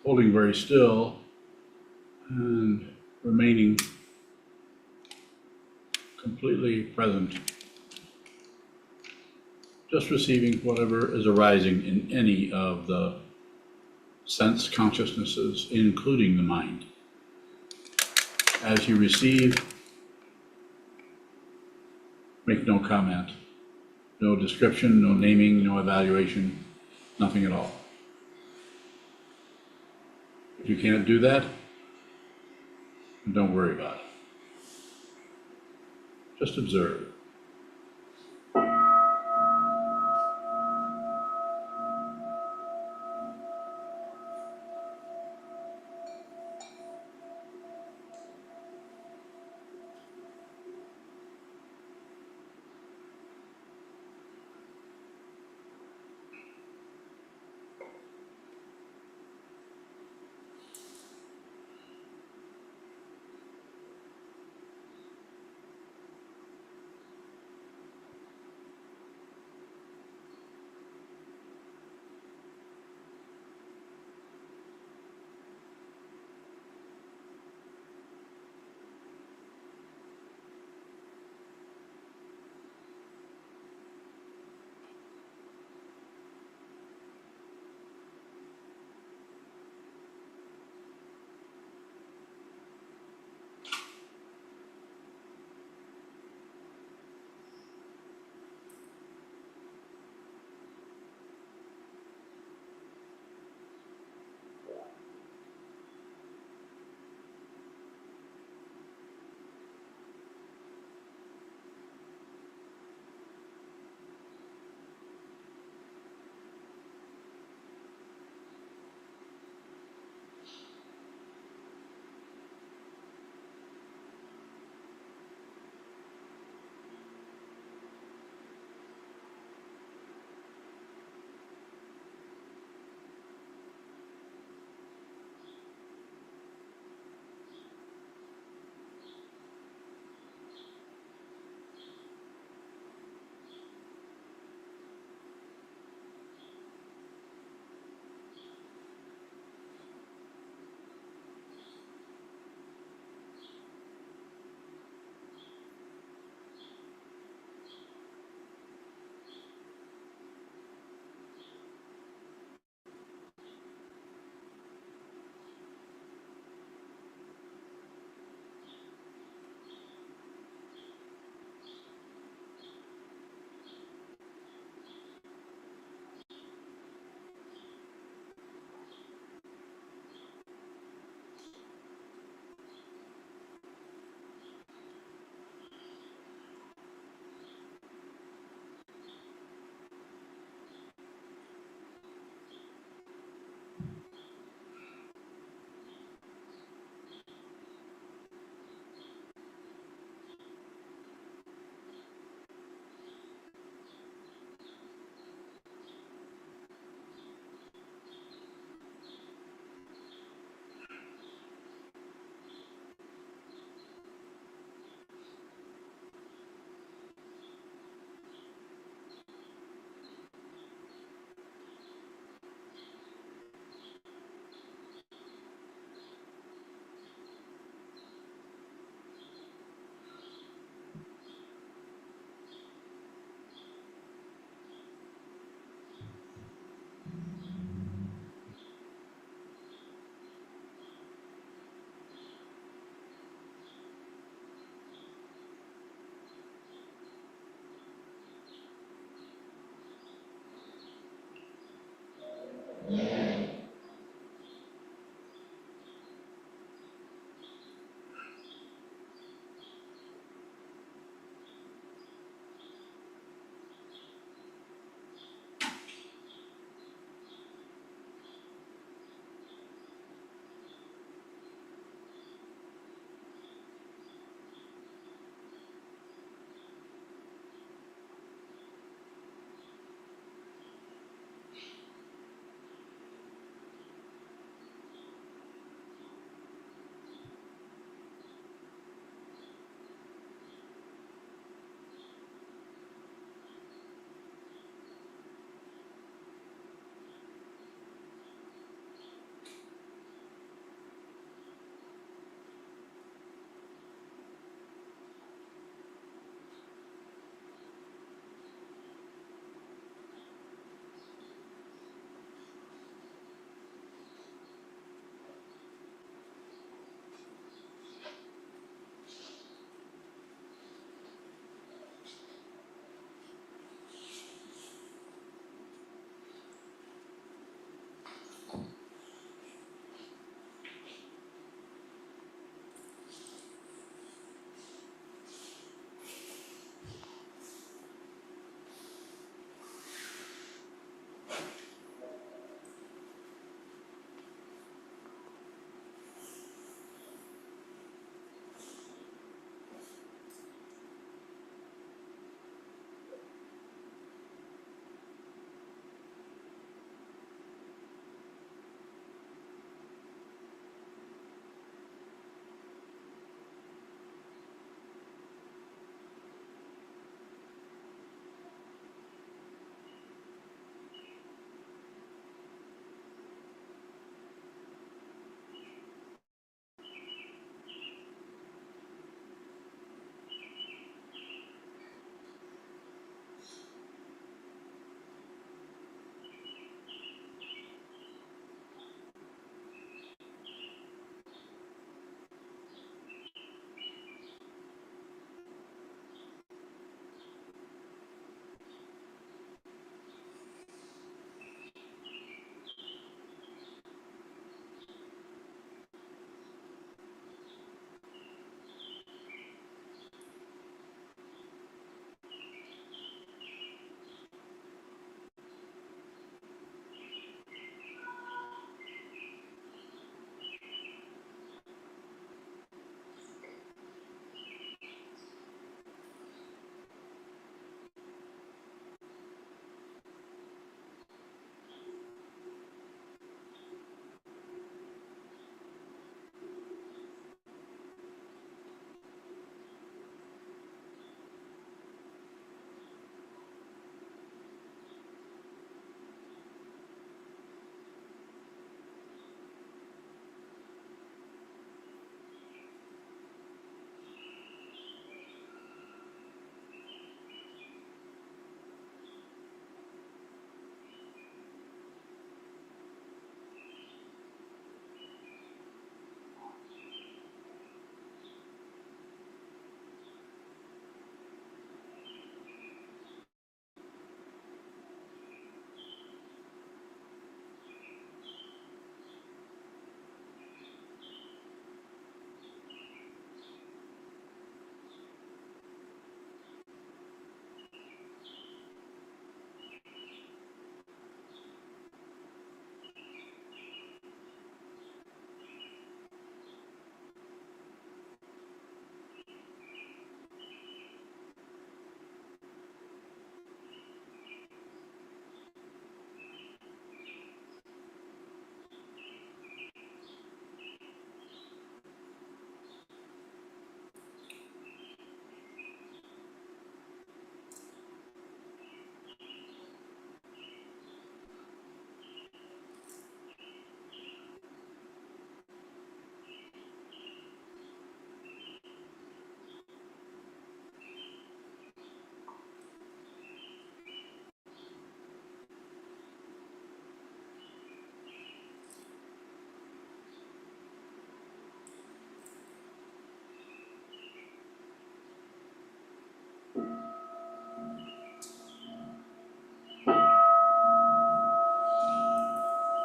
Holding very still and remaining completely present. Just receiving whatever is arising in any of the sense consciousnesses, including the mind. As you receive, make no comment, no description, no naming, no evaluation, nothing at all. If you can't do that, don't worry about it. Just observe.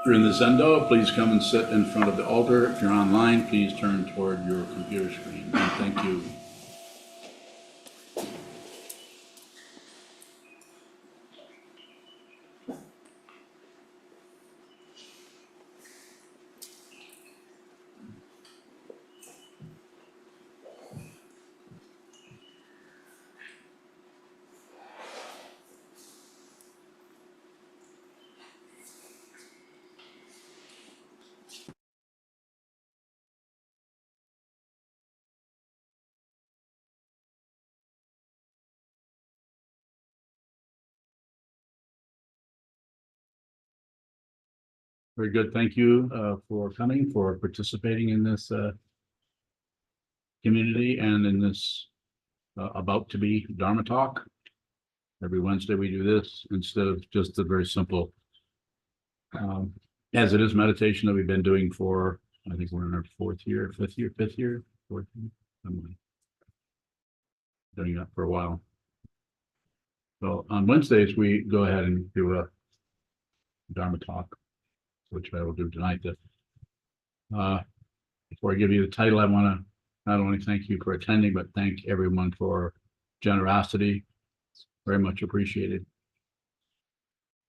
you're in the Zendo, please come and sit in front of the altar. If you're online, please turn toward your computer screen. And thank you. Very good. Thank you for coming, for participating in this community and in this about to be Dharma talk. Every Wednesday we do this instead of just the very simple, as it is meditation that we've been doing for, I think we're in our fourth year, fourth year. I'm doing that for a while. So on Wednesdays, we go ahead and do a Dharma talk, which I will do tonight. Before I give you the title, I want to not only thank you for attending, but thank everyone for generosity. Very much appreciated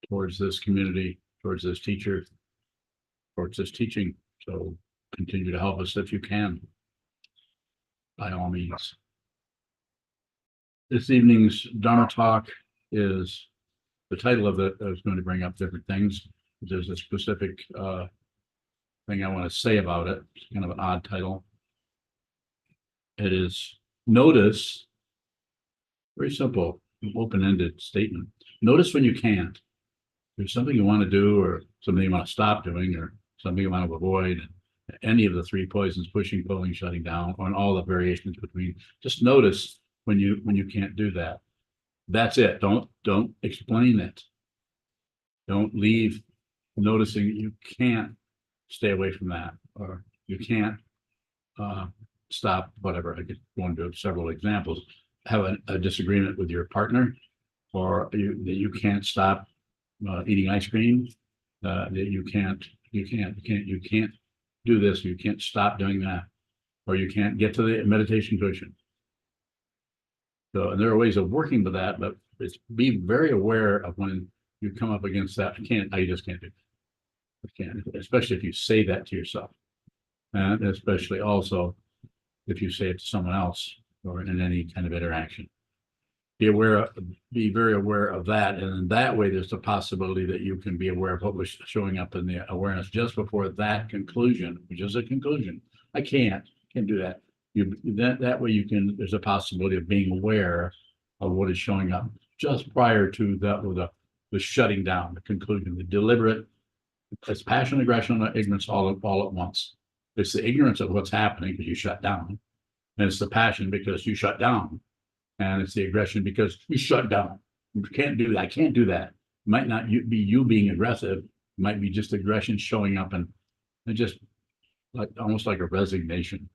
towards this community, towards this teacher, towards this teaching. So continue to help us if you can, by all means. This evening's Dharma talk is the title of it. I was going to bring up different things. There's a specific thing I want to say about it. It's kind of an odd title. It is notice, very simple, open-ended statement. Notice when you can't. There's something you want to do or something you want to stop doing or something you want to avoid. Any of the three poisons, pushing, pulling, shutting down, or all the variations between. Just notice when you can't do that. That's it. Don't explain it. Don't leave noticing you can't stay away from that, or you can't stop whatever. I could go into several examples. Have a disagreement with your partner, or that you can't stop eating ice cream. That you can't do this. You can't stop doing that, or you can't get to the meditation cushion. So there are ways of working with that, but be very aware of when you come up against that. I just can't do it. I can't, especially if you say that to yourself, and especially also if you say it to someone else or in any kind of interaction. Be very aware of that, and in that way, there's a possibility that you can be aware of what was showing up in the awareness just before that conclusion, which is a conclusion. I can't do that. That way you can. There's a possibility of being aware of what is showing up just prior to that, with the shutting down, the conclusion, the deliberate. It's passion, aggression, and ignorance all at once. It's the ignorance of what's happening because you shut down, and it's the passion because you shut down, and it's the aggression because you shut down. You can't do that. I can't do that. It might not be you being aggressive. It might be just aggression showing up, and just like almost like a resignation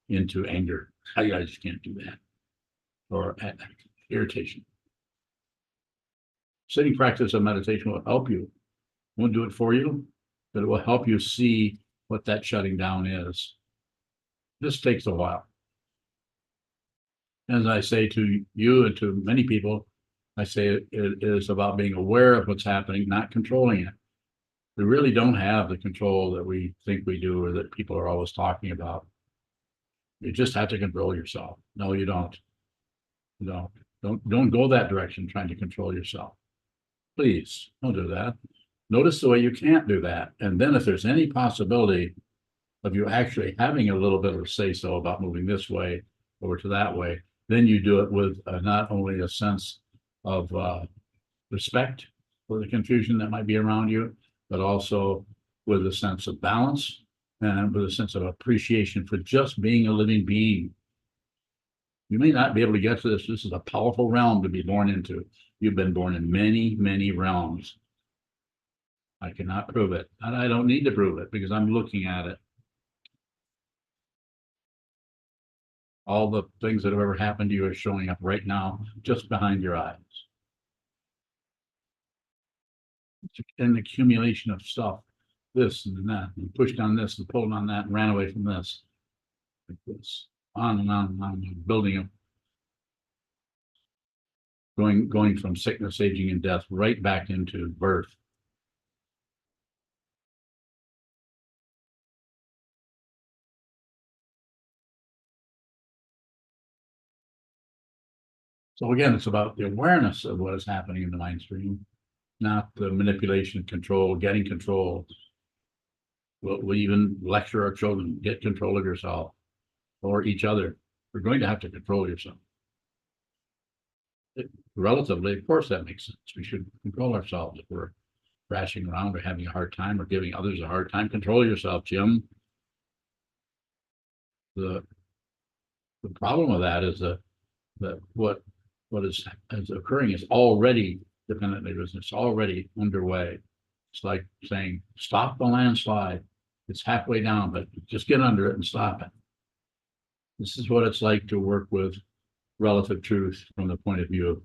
into anger. I just can't do that, or irritation. Sitting practice of meditation will help you. It won't do it for you, but it will help you see what that shutting down is. This takes a while. As I say to you and to many people, I say it is about being aware of what's happening, not controlling it. We really don't have the control that we think we do, or that people are always talking about. You just have to control yourself. No, you don't. No, don't go that direction trying to control yourself. Please don't do that. Notice the way you can't do that. And then if there's any possibility of you actually having a little bit of say-so about moving this way over to that way, then you do it with not only a sense of respect for the confusion that might be around you, but also with a sense of balance and with a sense of appreciation for just being a living being. You may not be able to get to this. This is a powerful realm to be born into. You've been born in many, many realms. I cannot prove it, and I don't need to prove it because I'm looking at it. All the things that have ever happened to you are showing up right now, just behind your eyes. It's an accumulation of stuff this and that, and pushed on this and pulled on that and ran away from this. Like this, on and on and on, building up, going from sickness, aging, and death right back into birth. So again, it's about the awareness of what is happening in the mind stream, not the manipulation, control, getting control. We even lecture our children, get control of yourself or each other. We're going to have to control yourself. Relatively, of course, that makes sense. We should control ourselves if we're crashing around or having a hard time or giving others a hard time. Control yourself, Jim. The problem with that is that what is occurring is already dependently business, it's already underway. It's like saying, stop the landslide. It's halfway down, but just get under it and stop it. This is what it's like to work with relative truth from the point of view of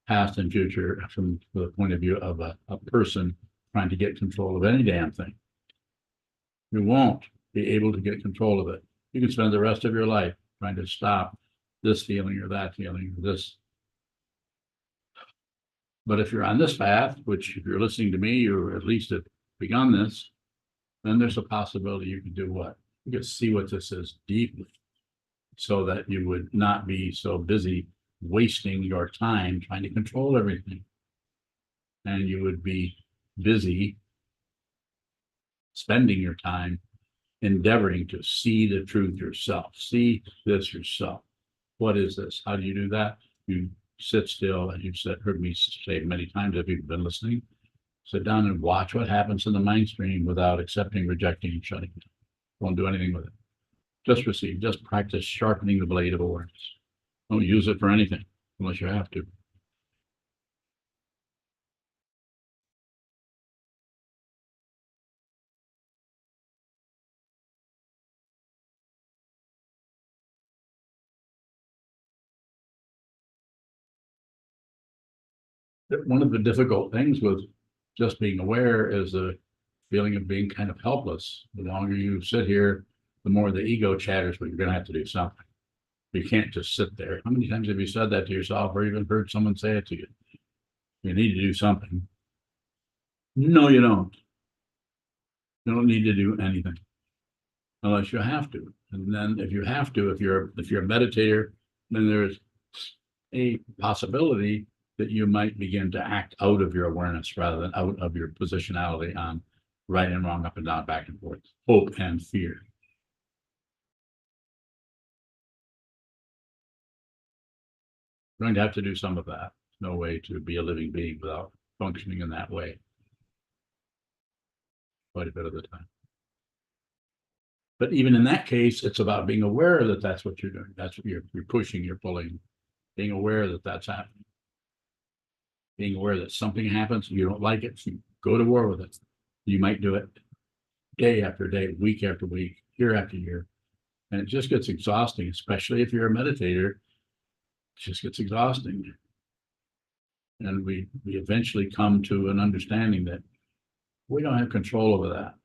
past and future, from the point of view of a person trying to get control of any damn thing. You won't be able to get control of it. You can spend the rest of your life trying to stop this feeling or that feeling or this. But if you're on this path, which if you're listening to me, or at least have begun this, then there's a possibility you can do what? You can see what this is deeply, so that you would not be so busy wasting your time trying to control everything. And you would be busy spending your time endeavoring to see the truth yourself, see this yourself. What is this? How do you do that? You sit still, and you've heard me say many times if you've been listening, sit down and watch what happens in the mind stream without accepting, rejecting, and shutting it down. Don't do anything with it. Just receive, just practice sharpening the blade of awareness. Don't use it for anything unless you have to. One of the difficult things with just being aware is the feeling of being kind of helpless. The longer you sit here, the more the ego chatters, but you're going to have to do something. You can't just sit there. How many times have you said that to yourself or even heard someone say it to you? You need to do something. No, you don't. You don't need to do anything unless you have to. And then if you have to, if you're a meditator, then there's a possibility that you might begin to act out of your awareness rather than out of your positionality on right and wrong, up and down, back and forth, hope and fear. You're going to have to do some of that. No way to be a living being without functioning in that way quite a bit of the time. But even in that case, it's about being aware that that's what you're doing. That's what you're pushing, you're pulling, being aware that that's happening. Being aware that something happens, you don't like it, so you go to war with it. You might do it day after day, week after week, year after year. And it just gets exhausting, especially if you're a meditator. It just gets exhausting. And we eventually come to an understanding that we don't have control over that.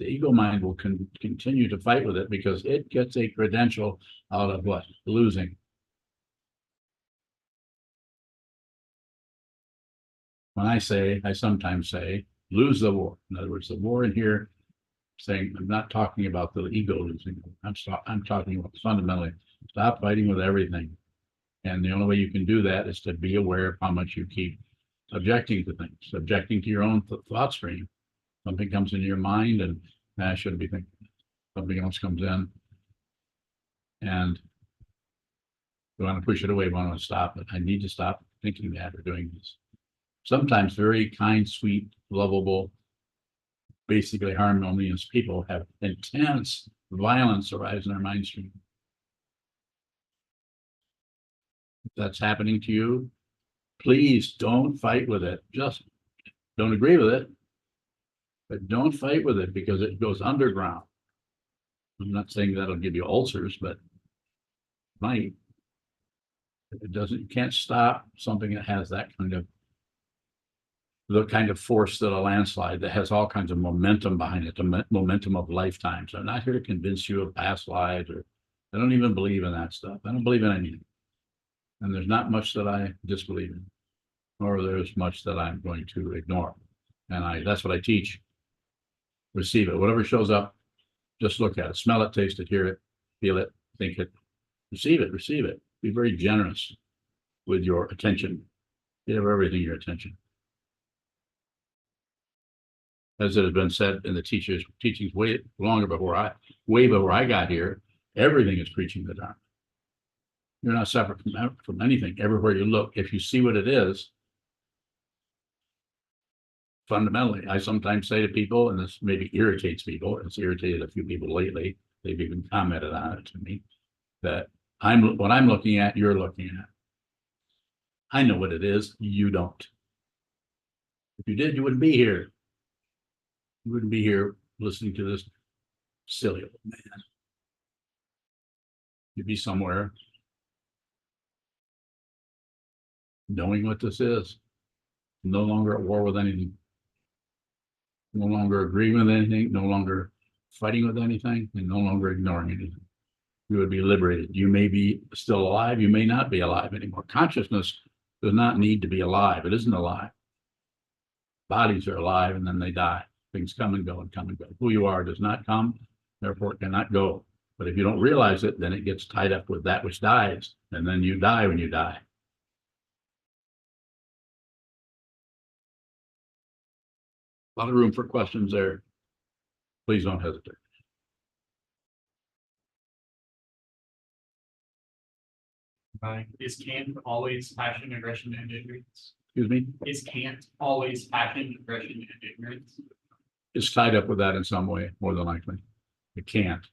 The ego mind will continue to fight with it because it gets a credential out of what? Losing. When I sometimes say, lose the war. In other words, the war in here, saying, I'm not talking about the ego losing. I'm talking about fundamentally, stop fighting with everything. And the only way you can do that is to be aware of how much you keep objecting to things, objecting to your own thought stream. Something comes into your mind and I shouldn't be thinking. Something else comes in and you want to push it away, you want to stop it. I need to stop thinking that or doing this. Sometimes very kind, sweet, lovable, basically harmonious people have intense violence arise in their mind stream. If that's happening to you, please don't fight with it. Just don't agree with it, but don't fight with it because it goes underground. I'm not saying that'll give you ulcers, but it might. It doesn't, you can't stop something that has that kind of the kind of force that a landslide that has all kinds of momentum behind it, the momentum of lifetimes. I'm not here to convince you of past lives, or I don't even believe in that stuff. I don't believe in anything. And there's not much that I disbelieve in, nor there's much that I'm going to ignore. And that's what I teach. Receive it. Whatever shows up, just look at it, smell it, taste it, hear it, feel it, think it, receive it, receive it. Be very generous with your attention. Give everything your attention. As it has been said in the teachings way before I got here, everything is preaching the Dharma. You're not separate from anything. Everywhere you look, if you see what it is, fundamentally, I sometimes say to people, and this maybe irritates people, it's irritated a few people lately, they've even commented on it to me, that what I'm looking at, you're looking at. I know what it is, you don't. If you did, you wouldn't be here. You wouldn't be here listening to this silly old man. You'd be somewhere knowing what this is, no longer at war with anything, no longer agreeing with anything, no longer fighting with anything, and no longer ignoring anything. You would be liberated. You may be still alive, you may not be alive anymore. Consciousness does not need to be alive. It isn't alive. Bodies are alive and then they die. Things come and go and come and go. Who you are does not come, therefore it cannot go. But if you don't realize it, then it gets tied up with that which dies, and then you die when you die. A lot of room for questions there. Please don't hesitate. Is Kant always passion, aggression, and ignorance? Excuse me? Is Kant always passion, aggression, and ignorance? It's tied up with that in some way, more than likely. It can't.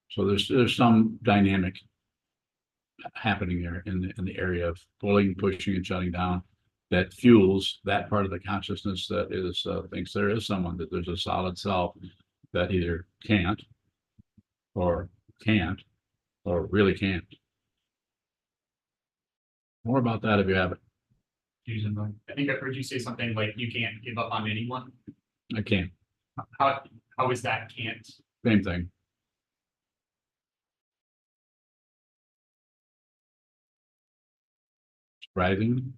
So there's some dynamic happening there in the area of pulling, pushing, and shutting down that fuels that part of the consciousness that is thinks there is someone, that there's a solid self that either can't or really can't. More about that if you have it. I think I've heard you say something like you can't give up on anyone. I can't. How is that can't? Same thing. Surprising.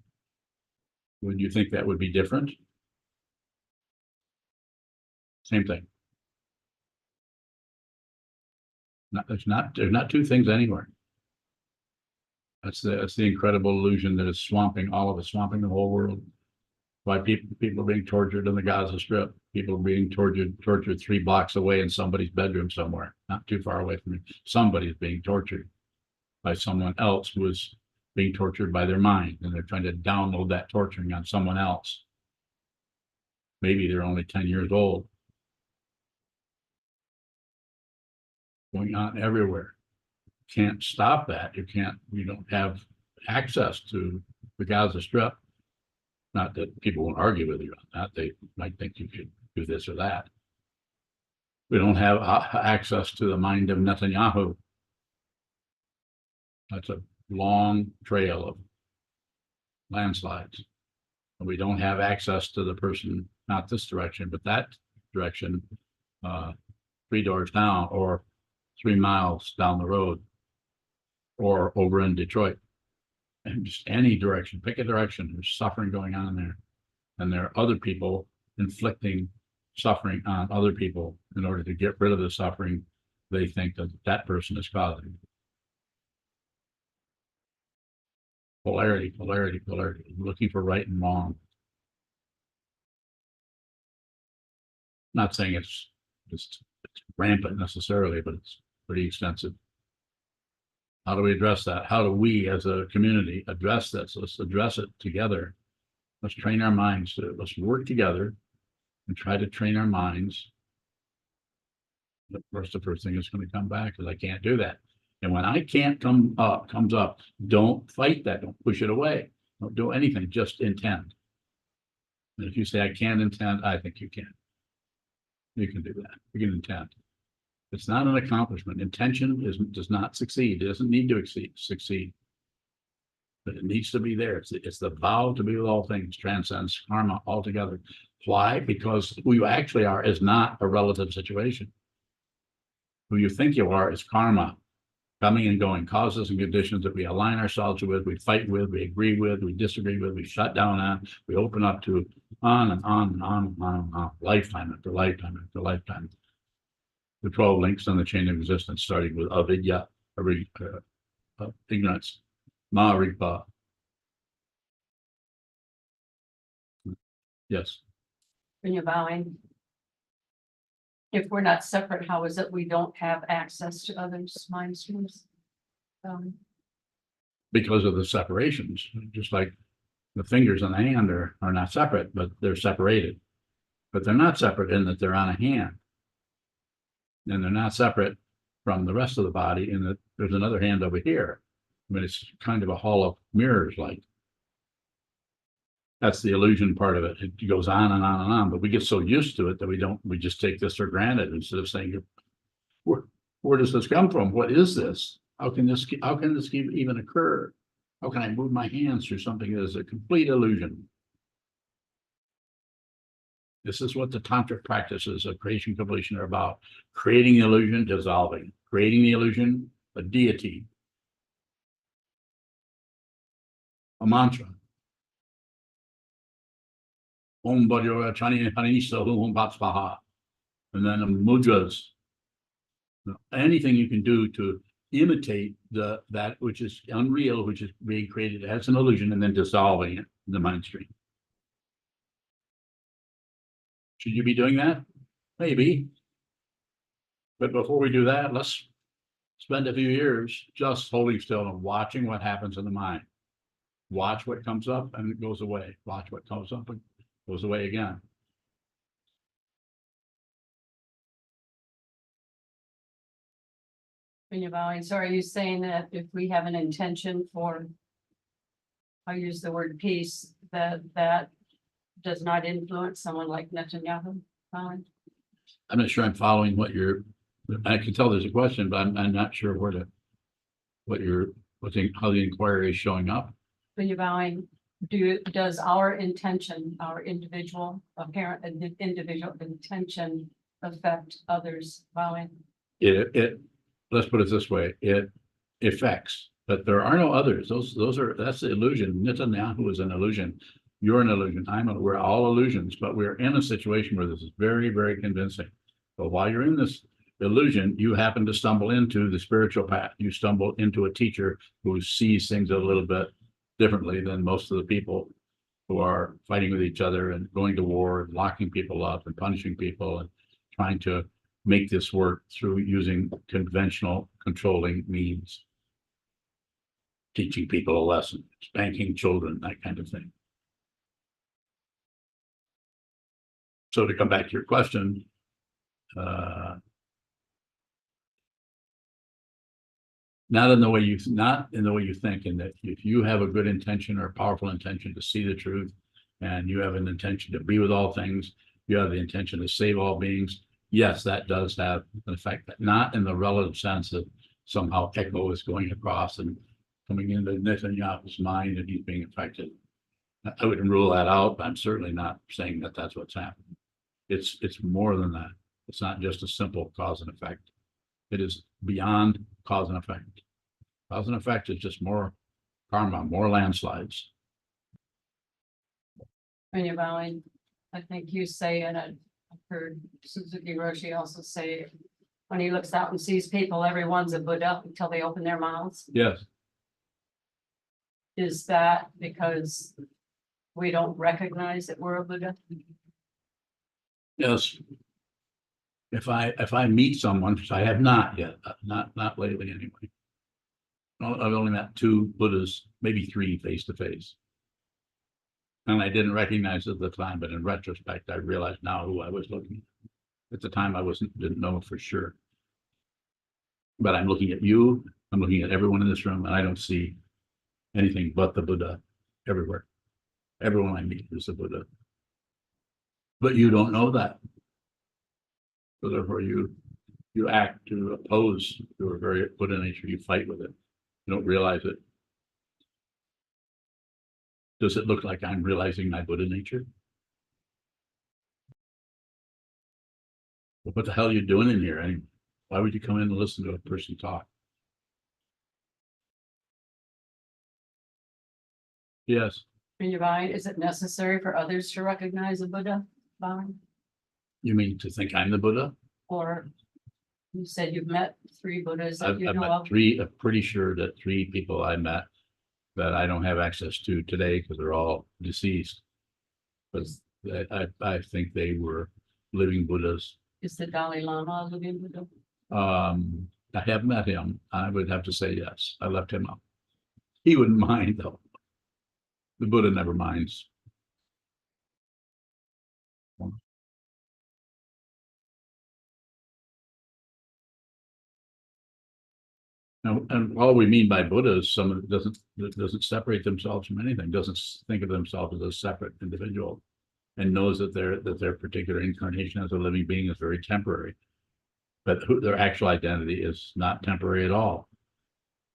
Would you think that would be different? Same thing. There's not two things anywhere. That's the incredible illusion that is swamping all of us, swamping the whole world. Why people are being tortured in the Gaza Strip. People are being tortured 3 blocks away in somebody's bedroom somewhere, not too far away from me. Somebody's being tortured by someone else who is being tortured by their mind, and they're trying to download that torturing on someone else. Maybe they're only 10 years old. Going on everywhere. Can't stop that. You don't have access to the Gaza Strip. Not that people won't argue with you on that. They might think you should do this or that. We don't have access to the mind of Netanyahu. That's a long trail of landslides. And we don't have access to the person, not this direction, but that direction, 3 doors down, or 3 miles down the road, or over in Detroit. And just any direction, pick a direction. There's suffering going on there. And there are other people inflicting suffering on other people in order to get rid of the suffering they think that person is causing. Polarity, looking for right and wrong. Not saying it's rampant necessarily, but it's pretty extensive. How do we address that? How do we as a community address this? Let's address it together. Let's train our minds let's work together and try to train our minds. Of course, the first thing is going to come back is I can't do that. And when I can't comes up, don't fight that. Don't push it away. Don't do anything. Just intend. And if you say I can't intend, I think you can. You can do that. You can intend. It's not an accomplishment. Intention does not succeed. It doesn't need to succeed. It needs to be there. It's the vow to be with all things, transcends karma altogether. Why? Because who you actually are is not a relative situation. Who you think you are is karma, coming and going, causes and conditions that we align ourselves with, we fight with, we agree with, we disagree with, we shut down on, we open up to, on and on and on and on and on, lifetime after lifetime after lifetime. The 12 links on the chain of existence, starting with avidya, ignorance, Maripa. Yes. When you're bowing. If we're not separate, how is it we don't have access to others' mind streams? Because of the separations, just like the fingers on the hand are not separate, but they're separated. But they're not separate in that they're on a hand. And they're not separate from the rest of the body in that there's another hand over here. I mean, it's kind of a hall of mirrors like. That's the illusion part of it. It goes on and on and on, but we get so used to it that we just take this for granted instead of saying, where does this come from? What is this? How can this even occur? How can I move my hands through something that is a complete illusion? This is what the tantric practices of creation completion are about. Creating the illusion, dissolving. Creating the illusion, a deity. A mantra. Om Bhajora Chani Hanisa Hum Batspaha. And then the mudras. Anything you can do to imitate that which is unreal, which is being created as an illusion, and then dissolving it in the mind stream. Should you be doing that? Maybe. But before we do that, let's spend a few years just holding still and watching what happens in the mind. Watch what comes up and it goes away. Watch what comes up and goes away again. When you're bowing, so are you saying that if we have an intention for, I'll use the word peace, that does not influence someone like Netanyahu bowing? I'm not sure I'm following I can tell there's a question, but I'm not sure how the inquiry is showing up. When you're bowing, does our intention, our individual, apparent individual intention affect others bowing? Let's put it this way, it affects, but there are no others. That's the illusion. Netanyahu is an illusion. You're an illusion. We're all illusions, but we're in a situation where this is very, very convincing. But while you're in this illusion, you happen to stumble into the spiritual path. You stumble into a teacher who sees things a little bit differently than most of the people who are fighting with each other and going to war and locking people up and punishing people and trying to make this work through using conventional controlling means. Teaching people a lesson, spanking children, that kind of thing. So to come back to your question, not in the way you think, and that if you have a good intention or a powerful intention to see the truth, and you have an intention to be with all things, you have the intention to save all beings, yes, that does have an effect, but not in the relative sense that somehow echo is going across and coming into Netanyahu's mind and he's being affected. I wouldn't rule that out, but I'm certainly not saying that that's what's happening. It's more than that. It's not just a simple cause and effect. It is beyond cause and effect. Cause and effect is just more karma, more landslides. When you're bowing, I think you say, and I've heard Suzuki Roshi also say, when he looks out and sees people, everyone's a Buddha until they open their mouths. Yes. Is that because we don't recognize that we're a Buddha? Yes. If I meet someone, which I have not yet, not lately anyway. I've only met 2 Buddhas, maybe 3 face to face. And I didn't recognize it at the time, but in retrospect, I realized now who I was looking at. At the time, didn't know for sure. But I'm looking at you, I'm looking at everyone in this room, and I don't see anything but the Buddha everywhere. Everyone I meet is a Buddha. But you don't know that. So therefore you act to oppose your very Buddha nature, you fight with it. You don't realize it. Does it look like I'm realizing my Buddha nature? Well, what the hell are you doing in here anyway? Why would you come in and listen to a person talk? Yes, In your mind, is it necessary for others to recognize a Buddha bowing? you mean to think I'm the Buddha? Or you said you've met 3 Buddhas that I've you know met of. 3, I'm pretty sure that 3 people I met that I don't have access to today because they're all deceased. But I think they were living Buddhas. Is the Dalai Lama a living Buddha? I have met him. I would have to say yes. I left him up. He wouldn't mind though. The Buddha never minds. And all we mean by Buddha is someone that doesn't separate themselves from anything, doesn't think of themselves as a separate individual, and knows that their particular incarnation as a living being is very temporary, but their actual identity is not temporary at all.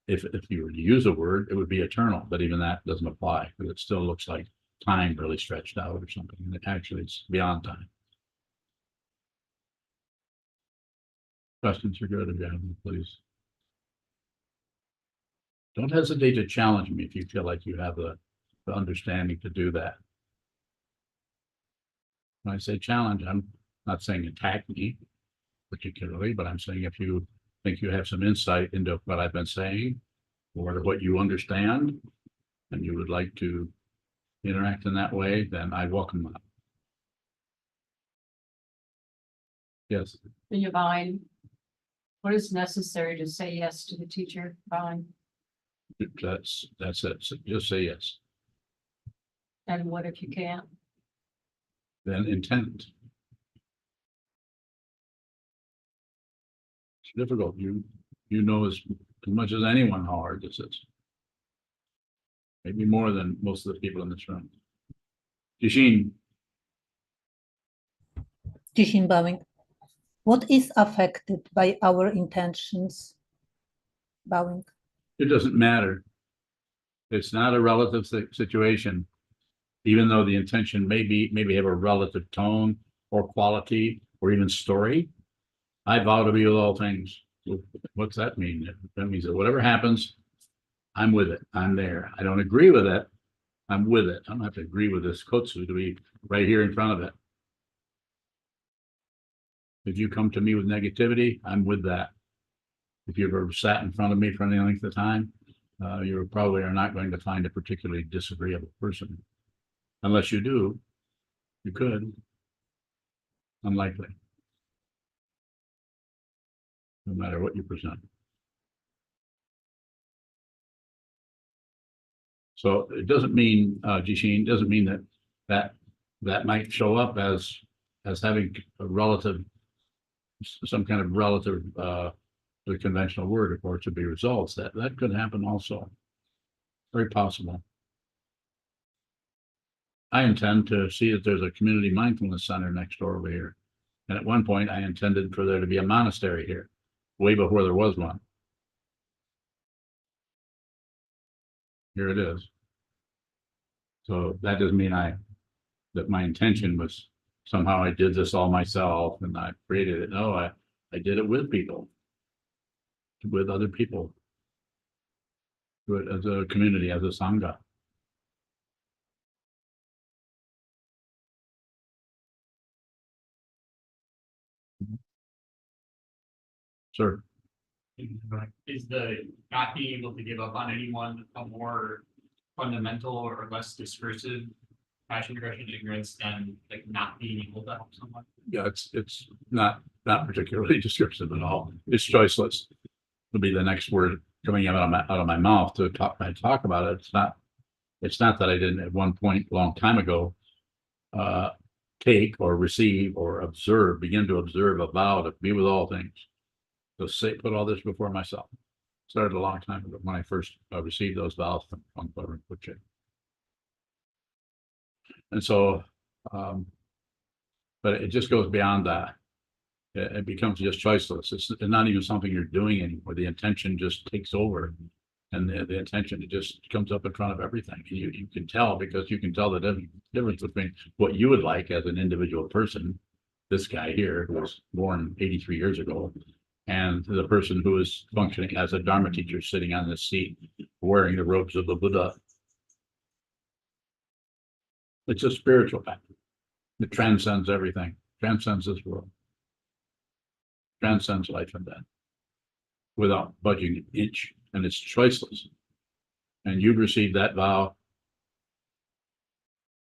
If you were to use a word, it would be eternal, but even that doesn't apply because it still looks like time really stretched out or something, and it actually it's beyond time. Questions are good if you have them, please. Don't hesitate to challenge me if you feel like you have the understanding to do that. When I say challenge, I'm not saying attack me particularly, but I'm saying if you think you have some insight into what I've been saying or what you understand and you would like to interact in that way, then I welcome that. Yes, In your mind, what is necessary to say yes to the teacher bowing? that's it. So just say yes. And what if you can't? Then intent. It's difficult. You know as much as anyone how hard this is. Maybe more than most of the people in this room. Jishin, Jishin bowing. What is affected by our intentions? Bowing. it doesn't matter. It's not a relative situation, even though the intention maybe have a relative tone or quality or even story. I vow to be with all things. What's that mean? That means that whatever happens, I'm with it. I'm there. I don't agree with it. I'm with it. I don't have to agree with this kotsu to be right here in front of it. If you come to me with negativity, I'm with that. If you've ever sat in front of me for any length of time, you probably are not going to find a particularly disagreeable person. Unless you do, you could. Unlikely. No matter what you present. So it doesn't mean, Jishin, doesn't mean that might show up as having a relative, some kind of relative, the conventional word, of course, to be results. That could happen also. Very possible. I intend to see that there's a community mindfulness center next door over here. And at one point I intended for there to be a monastery here, way before there was one. Here it is. So that doesn't mean that my intention was somehow I did this all myself and I created it. No, I did it with people, with other people, do it as a community, as a sangha. Sir, Is the not being able to give up on anyone a more fundamental or less discursive passion, aggression, ignorance than like not being able to help someone? yeah, it's not particularly descriptive at all. It's choiceless. Will be the next word coming out of my mouth to talk about it. It's not that I didn't at one point a long time ago take or receive or observe, begin to observe a vow to be with all things. So put all this before myself. Started a long time ago when I first received those vows from Untitled Chapter. And so, but it just goes beyond that. It becomes just choiceless. It's not even something you're doing anymore. The intention just takes over And the intention, it just comes up in front of everything. And you can tell, because you can tell the difference between what you would like as an individual person, this guy here, who was born 83 years ago, and the person who is functioning as a Dharma teacher sitting on this seat, wearing the robes of the Buddha. It's a spiritual path. It transcends everything, transcends this world, transcends life and death without budging an inch, and it's choiceless. And you've received that vow.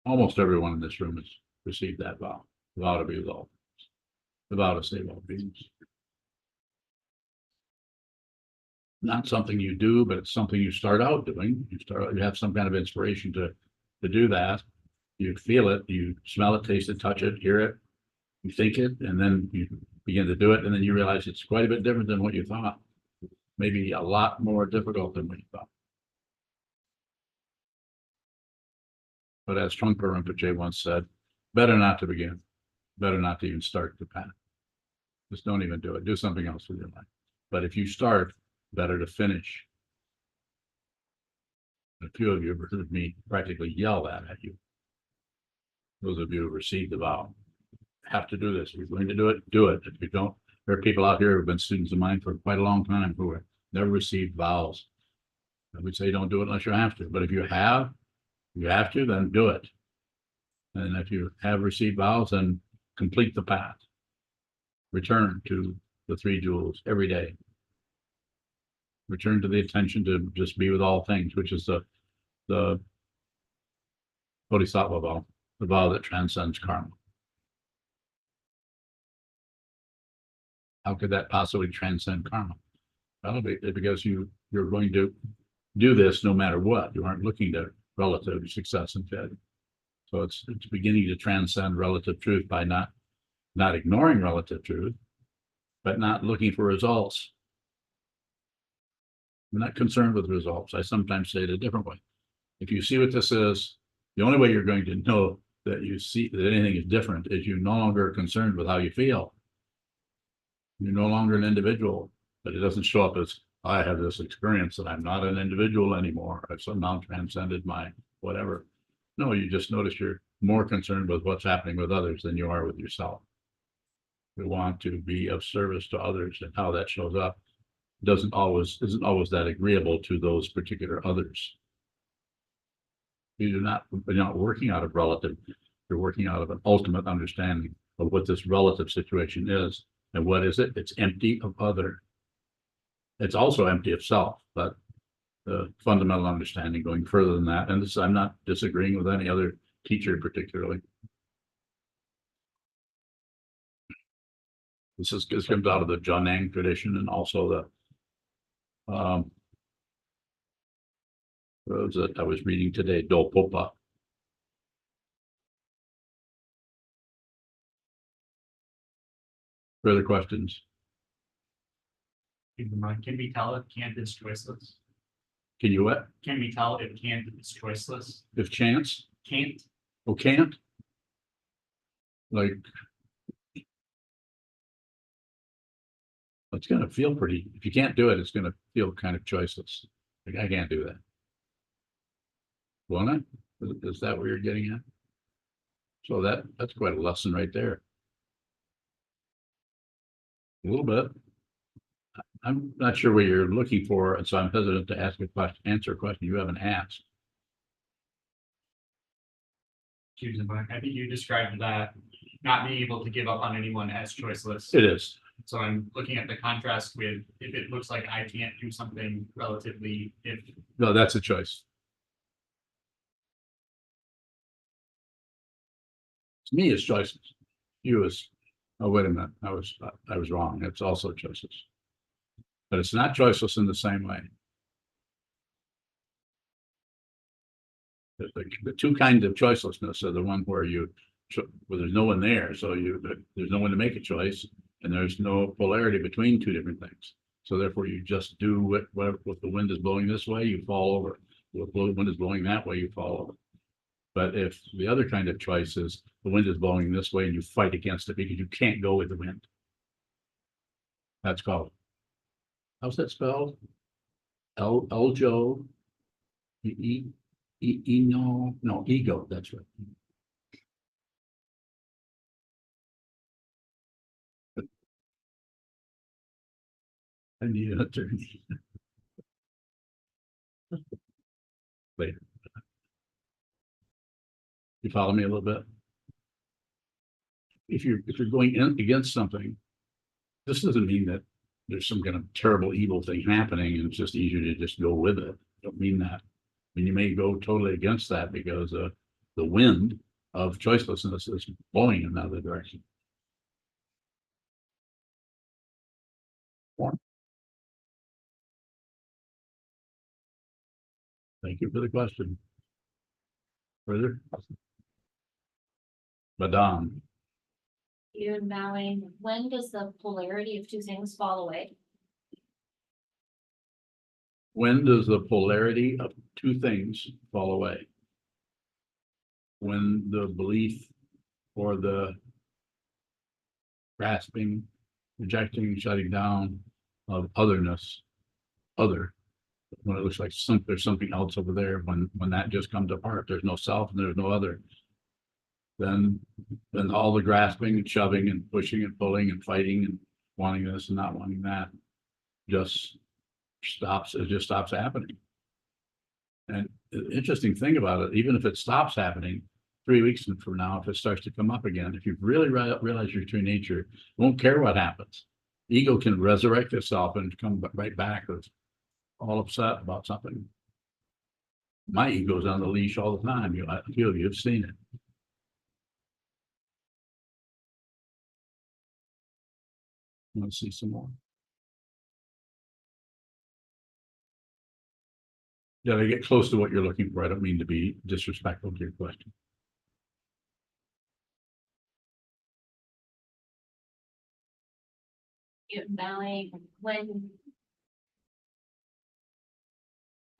Almost everyone in this room has received that vow, the vow to be with all, the vow to save all beings. Not something you do, but it's something you start out doing. You have some kind of inspiration to do that. You feel it, you smell it, taste it, touch it, hear it, you think it, and then you begin to do it, and then you realize it's quite a bit different than what you thought. Maybe a lot more difficult than what you thought. But as Trungpa Rinpoche once said, better not to begin, better not to even start the path. Just don't even do it. Do something else with your life. But if you start, better to finish. A few of you have heard me practically yell that at you. Those of you who received the vow have to do this. If you're going to do it, do it. If you don't, there are people out here who have been students of mine for quite a long time who have never received vows. I would say don't do it unless you have to. But if you have to, then do it. And if you have received vows, then complete the path. Return to the three jewels every day. Return to the attention to just be with all things, which is the Bodhisattva vow, the vow that transcends karma. How could that possibly transcend karma? Well, because you're going to do this no matter what. You aren't looking to relative success and failure. So it's beginning to transcend relative truth by not ignoring relative truth, but not looking for results. I'm not concerned with results. I sometimes say it a different way. If you see what this is, the only way you're going to know that you see that anything is different is you're no longer concerned with how you feel. You're no longer an individual, but it doesn't show up as I have this experience that I'm not an individual anymore. I've somehow transcended my whatever. No, you just notice you're more concerned with what's happening with others than you are with yourself. You want to be of service to others, and how that shows up isn't always that agreeable to those particular others. You're not working out of relative, you're working out of an ultimate understanding of what this relative situation is. And what is it? It's empty of other. It's also empty of self, but the fundamental understanding going further than that. And this, I'm not disagreeing with any other teacher particularly. This comes out of the Jonang tradition, and also the those that I was reading today, Dolpopa. Further questions? Can we tell if Kant is choiceless? Can you what? Can we tell if Kant is choiceless? If chance? Kant? Oh, can't? Like, it's going to feel pretty, if you can't do it, it's going to feel kind of choiceless. Like, I can't do that. Won't it? Is that what you're getting at? So that's quite a lesson right there. A little bit. I'm not sure what you're looking for, and so I'm hesitant to ask a question, answer a question you haven't asked. I think you described that not being able to give up on anyone as choiceless. It is. So I'm looking at the contrast with if it looks like I can't do something relatively, if No, that's a choice. To me, it's choices. You is, oh, wait a minute, I was wrong. It's also choices. But it's not choiceless in the same way. The two kinds of choicelessness are the one where there's no one there, so there's no one to make a choice, and there's no polarity between two different things. So therefore, you just do whatever. If the wind is blowing this way, you fall over. If the wind is blowing that way, you fall over. But if the other kind of choice is the wind is blowing this way and you fight against it because you can't go with the wind, that's called, how's that spelled? Eljo, ego, that's right. I need an attorney. Later. You follow me a little bit? If you're going in against something, this doesn't mean that there's some kind of terrible evil thing happening and it's just easier to just go with it. Don't mean that. I mean, you may go totally against that because the wind of choicelessness is blowing in another direction. Thank you for the question. Further? Madame, You're bowing. When does the polarity of two things fall away? when does the polarity of two things fall away? When the belief or the grasping, rejecting, shutting down of otherness, other, when it looks like there's something else over there, when that just comes apart, there's no self and there's no other. Then all the grasping and shoving and pushing and pulling and fighting and wanting this and not wanting that just stops. It just stops happening. And the interesting thing about it, even if it stops happening 3 weeks from now, if it starts to come up again, if you really realize your true nature, you won't care what happens. Ego can resurrect itself and come right back as all upset about something. My ego's on the leash all the time. A few of you have seen it. Want to see some more? Did I get close to what you're looking for? I don't mean to be disrespectful to your question. You're bowing. When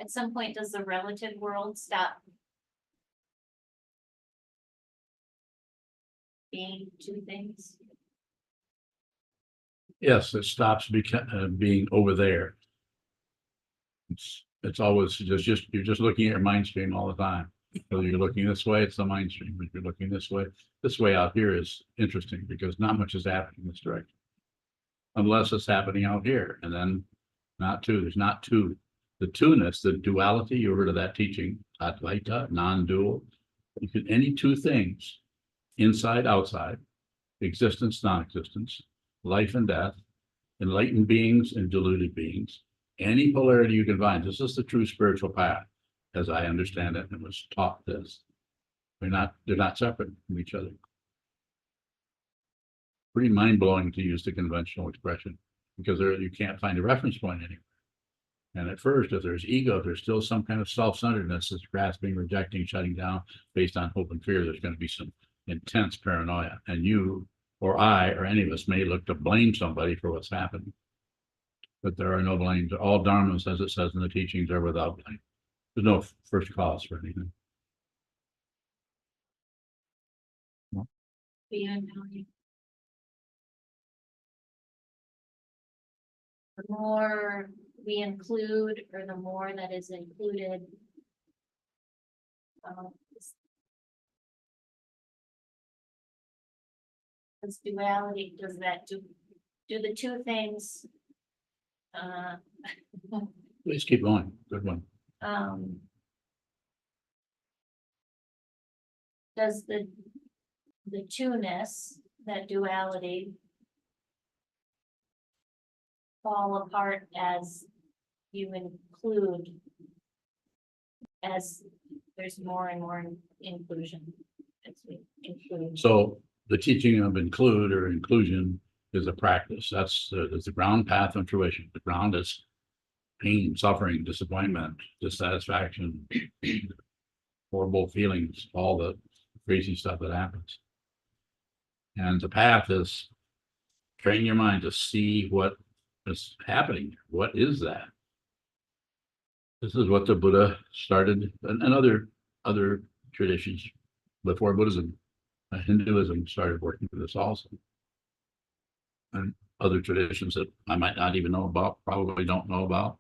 at some point, does the relative world stop being two things? Yes, it stops being over there. It's always just you're just looking at your mind stream all the time. Whether you're looking this way, it's the mind stream. If you're looking this way out here is interesting because not much is happening in this direction. Unless it's happening out here, and then not two. There's not two. The two-ness, the duality, you heard of that teaching, Advaita, non-dual. You can any two things, inside, outside, existence, non-existence, life and death, enlightened beings and deluded beings, any polarity you can find. This is the true spiritual path, as I understand it and was taught this. They're not separate from each other. Pretty mind-blowing to use the conventional expression because you can't find a reference point anywhere. And at first, if there's ego, if there's still some kind of self-centeredness that's grasping, rejecting, shutting down based on hope and fear, there's going to be some intense paranoia. And you or I or any of us may look to blame somebody for what's happening. But there are no blames. All dharmas, as it says in the teachings, are without blame. There's no first cause for anything. Beyond bowing. The more we include, or the more that is included. This duality, does that do the two things? Please keep going. Good one. Does the two-ness, that duality, fall apart as you include, as there's more and more inclusion as we include? So the teaching of include or inclusion is a practice. That's the ground path of fruition. The ground is pain, suffering, disappointment, dissatisfaction, horrible feelings, all the crazy stuff that happens. And the path is train your mind to see what is happening. What is that? This is what the Buddha started, and other traditions before Buddhism. Hinduism started working for this also. And other traditions that I might not even know about, probably don't know about.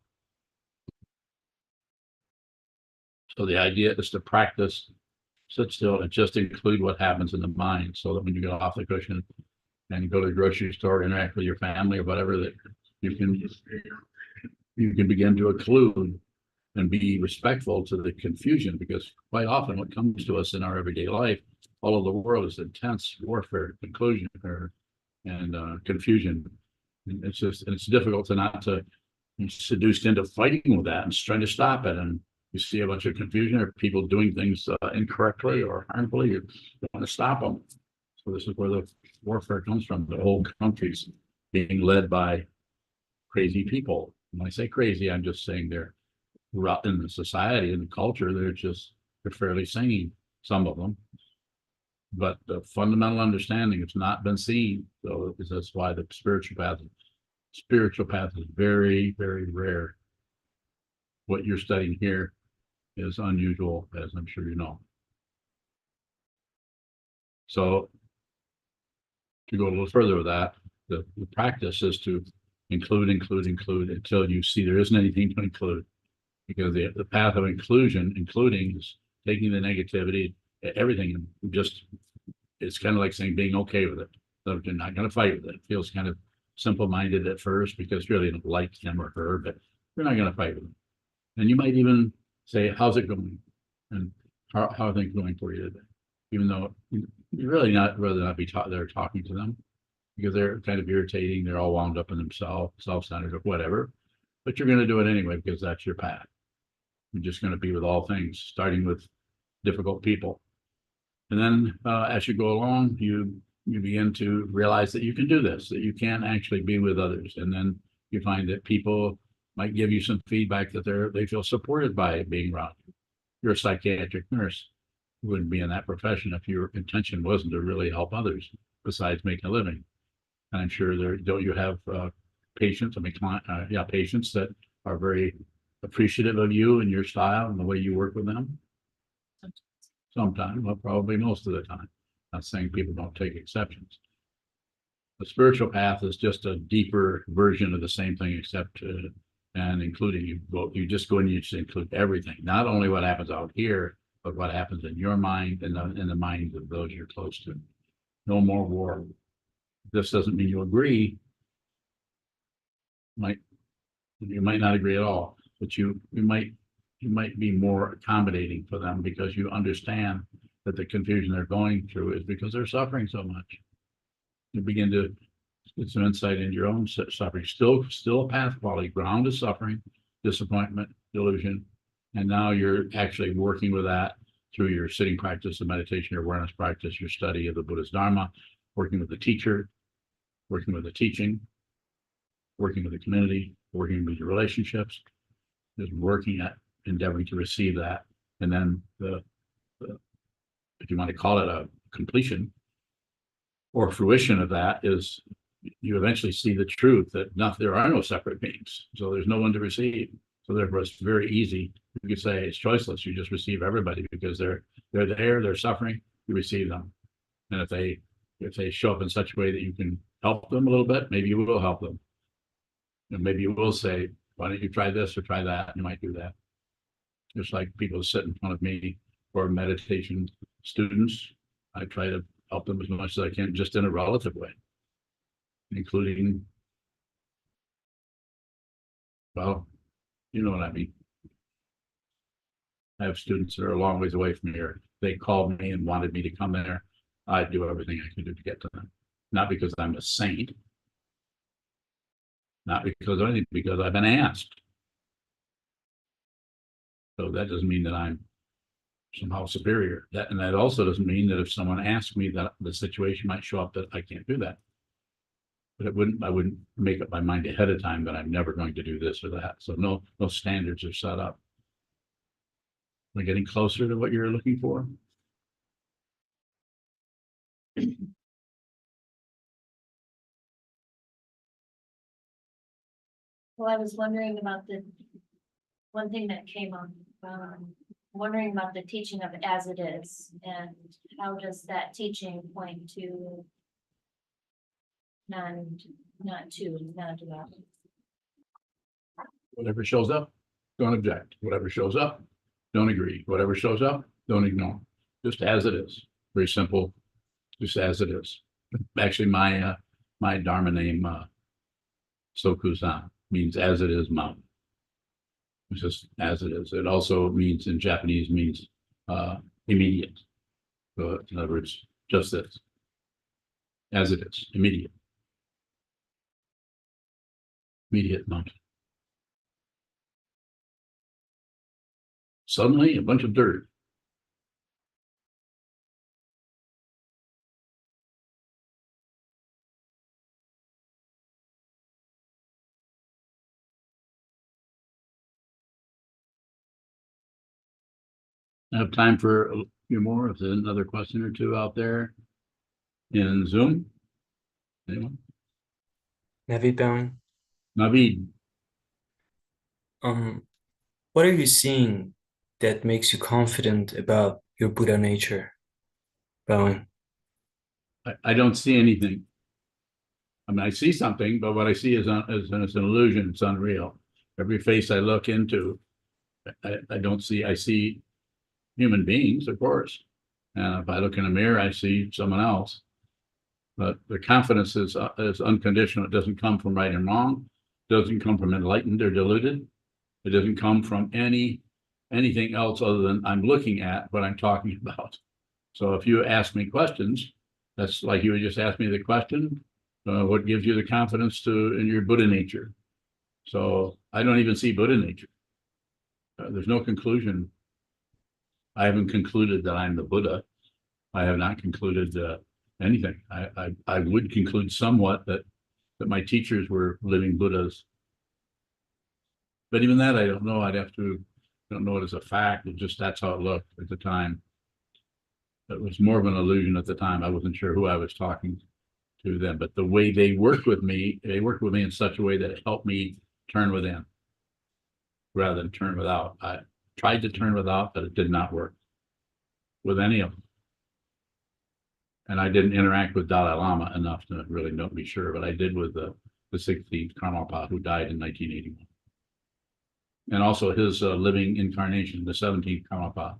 So the idea is to practice, sit still and just include what happens in the mind, so that when you get off the cushion and you go to the grocery store, interact with your family or whatever, that you can begin to include and be respectful to the confusion, because quite often what comes to us in our everyday life, all over the world, is intense warfare, conclusion, and confusion. And it's difficult to not to be seduced into fighting with that and trying to stop it. And you see a bunch of confusion or people doing things incorrectly or harmfully, you want to stop them. So this is where the warfare comes from. The whole country's being led by crazy people. When I say crazy, I'm just saying they're in the society and the culture, they're fairly sane, some of them. But the fundamental understanding has not been seen. So that's why the spiritual path is very, very rare. What you're studying here is unusual, as I'm sure you know. So to go a little further with that, the practice is to include until you see there isn't anything to include. Because the path of including is taking the negativity, everything, just, it's kind of like saying being okay with it. So you're not going to fight with it. It feels kind of simple-minded at first because you really don't like him or her, but you're not going to fight with them. And you might even say, how's it going? And how are things going for you today? Even though you're really rather not be there talking to them, because they're kind of irritating. They're all wound up in themselves, self-centered or whatever, but you're going to do it anyway because that's your path. You're just going to be with all things, starting with difficult people. And then as you go along, you begin to realize that you can do this, that you can actually be with others. And then you find that people might give you some feedback that they feel supported by being around you. You're a psychiatric nurse. You wouldn't be in that profession if your intention wasn't to really help others besides making a living. And I'm sure don't you have patients, patients that are very appreciative of you and your style and the way you work with them? Sometimes, well, probably most of the time. Not saying people don't take exceptions. The spiritual path is just a deeper version of the same thing, except and including you just go and you just include everything, not only what happens out here, but what happens in your mind and in the minds of those you're close to. No more war. This doesn't mean you agree. You might not agree at all, but you might be more accommodating for them because you understand that the confusion they're going through is because they're suffering so much. You begin to get some insight into your own suffering. Still a path quality. Ground is suffering, disappointment, delusion, and now you're actually working with that through your sitting practice, the meditation, your awareness practice, your study of the Buddha's Dharma, working with the teacher, working with the teaching, working with the community, working with your relationships, just working at endeavoring to receive that. And then if you want to call it a completion or fruition of that, is you eventually see the truth that there are no separate beings. So there's no one to receive. So therefore it's very easy. You could say it's choiceless. You just receive everybody because they're there, they're suffering, you receive them. And if they show up in such a way that you can help them a little bit, maybe you will help them. And maybe you will say, why don't you try this or try that? You might do that. Just like people sit in front of me for meditation students, I try to help them as much as I can, just in a relative way, including, well, you know what I mean. I have students that are a long ways away from here. They called me and wanted me to come there. I'd do everything I could do to get to them. Not because I'm a saint, not because of anything, because I've been asked. So that doesn't mean that I'm somehow superior. And that also doesn't mean that if someone asks me, that the situation might show up that I can't do that. But I wouldn't make up my mind ahead of time that I'm never going to do this or that. So no standards are set up. We're getting closer to what you're looking for. Well, I was wondering about the one thing that came up, wondering about the teaching of as it is, and how does that teaching point to non-duality? Whatever shows up, don't object. Whatever shows up, don't agree. Whatever shows up, don't ignore. Just as it is. Very simple, just as it is. Actually, my Dharma name, Sokuzan, means as it is mountain. It's just as it is. It also means in Japanese means immediate. So in other words, just this. As it is, immediate. Immediate mountain. Suddenly a bunch of dirt. I have time for a few more. If there's another question or two out there in Zoom. Anyone? Navid Bowing. Navid, What are you seeing that makes you confident about your Buddha nature, Bowing? I don't see anything. I mean, I see something, but what I see is an illusion. It's unreal. Every face I look into, I don't see. I see human beings, of course. And if I look in a mirror, I see someone else. But the confidence is unconditional. It doesn't come from right and wrong. It doesn't come from enlightened or deluded. It doesn't come from anything else other than I'm looking at what I'm talking about. So if you ask me questions, that's like you would just ask me the question, what gives you the confidence in your Buddha nature? So I don't even see Buddha nature. There's no conclusion. I haven't concluded that I'm the Buddha. I have not concluded anything. I would conclude somewhat that my teachers were living Buddhas. But even that, I don't know. I don't know it as a fact. It just, that's how it looked at the time. It was more of an illusion at the time. I wasn't sure who I was talking to then, but the way they worked with me in such a way that it helped me turn within rather than turn without. I tried to turn without, but it did not work with any of them. And I didn't interact with Dalai Lama enough to really be sure, but I did with the 16th Karmapa, who died in 1981. And also his living incarnation, the 17th Karmapa,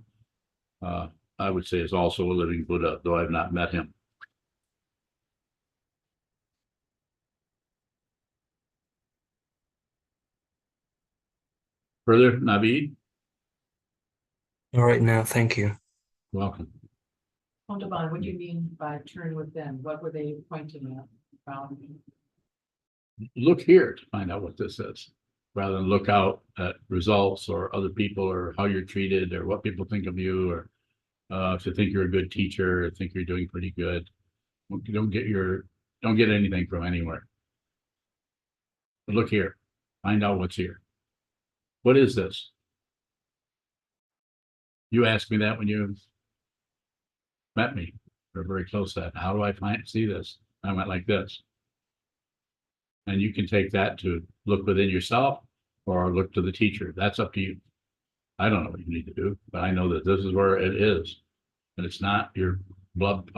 I would say is also a living Buddha, though I've not met him. Further, Navid? All right now, thank you. Welcome. Devon, what do you mean by turn within? What were they pointing at? Look here to find out what this is, rather than look out at results or other people or how you're treated or what people think of you, or if you think you're a good teacher or think you're doing pretty good. You don't get anything from anywhere. But look here, find out what's here. What is this? You asked me that when you met me. We're very close to that. How do I see this? I went like this. And you can take that to look within yourself or look to the teacher. That's up to you. I don't know what you need to do, but I know that this is where it is. And it's not your blood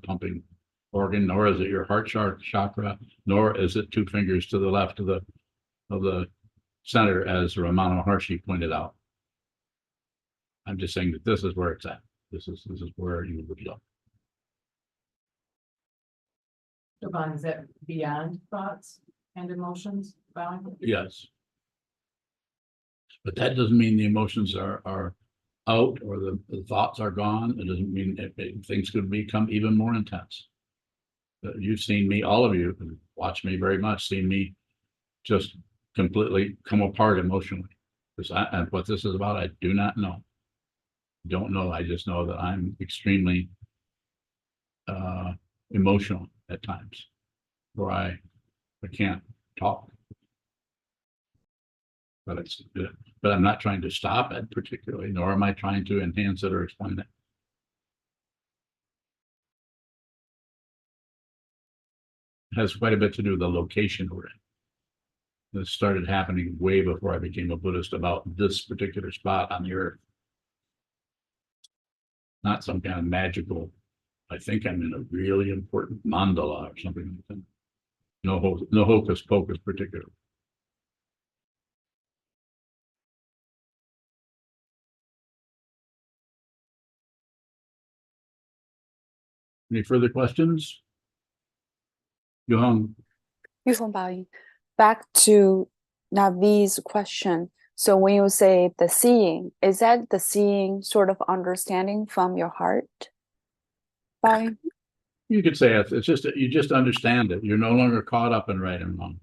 pumping organ, nor is it your heart chakra, nor is it two fingers to the left of the center, as Ramana Maharshi pointed out. I'm just saying that this is where it's at. This is where you would look. Devon, is that beyond thoughts and emotions? Yes. But that doesn't mean the emotions are out or the thoughts are gone. It doesn't mean things could become even more intense. You've seen me, all of you who watch me very much, seen me just completely come apart emotionally. And what this is about, I do not know. Don't know. I just know that I'm extremely emotional at times, where I can't talk. But I'm not trying to stop it particularly, nor am I trying to enhance it or explain it. It has quite a bit to do with the location we're in. This started happening way before I became a Buddhist about this particular spot on the earth. Not some kind of magical, I think I'm in a really important mandala or something like that. No hocus pocus particular. Any further questions? Yohong, Back to Navi's question. So when you say the seeing, is that the seeing sort of understanding from your heart? Bowing? you could say it's just that you just understand it. You're no longer caught up in right and wrong.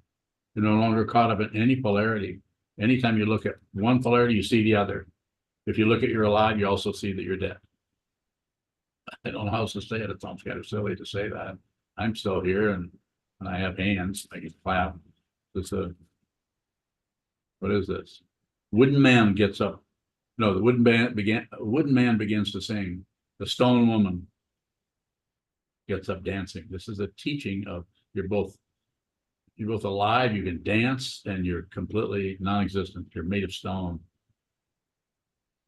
You're no longer caught up in any polarity. Anytime you look at one polarity, you see the other. If you look at you're alive, you also see that you're dead. I don't know how else to say it. It sounds kind of silly to say that. I'm still here and I have hands. I can clap. This what is this? Wooden man gets up. No, the wooden man begins to sing. The stone woman gets up dancing. This is a teaching of you're both alive, you can dance, and you're completely non-existent. You're made of stone.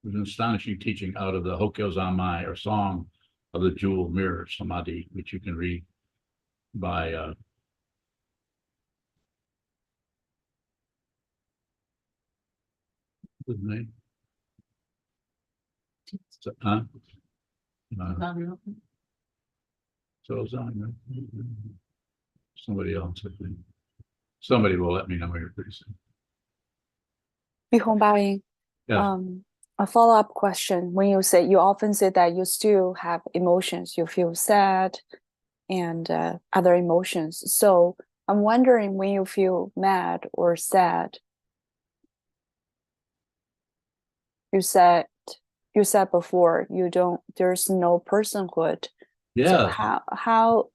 There's an astonishing teaching out of the Hokkyo Zanmai, or Song of the Jewel Mirror Samadhi, which you can read by what's his name? Sokuzan, right? Somebody else, I think. Somebody will let me know here pretty soon. Bowing. Yeah. A follow-up question. When you often say that you still have emotions, you feel sad and other emotions. So I'm wondering, when you feel mad or sad, you said before there's no personhood. So Yeah. how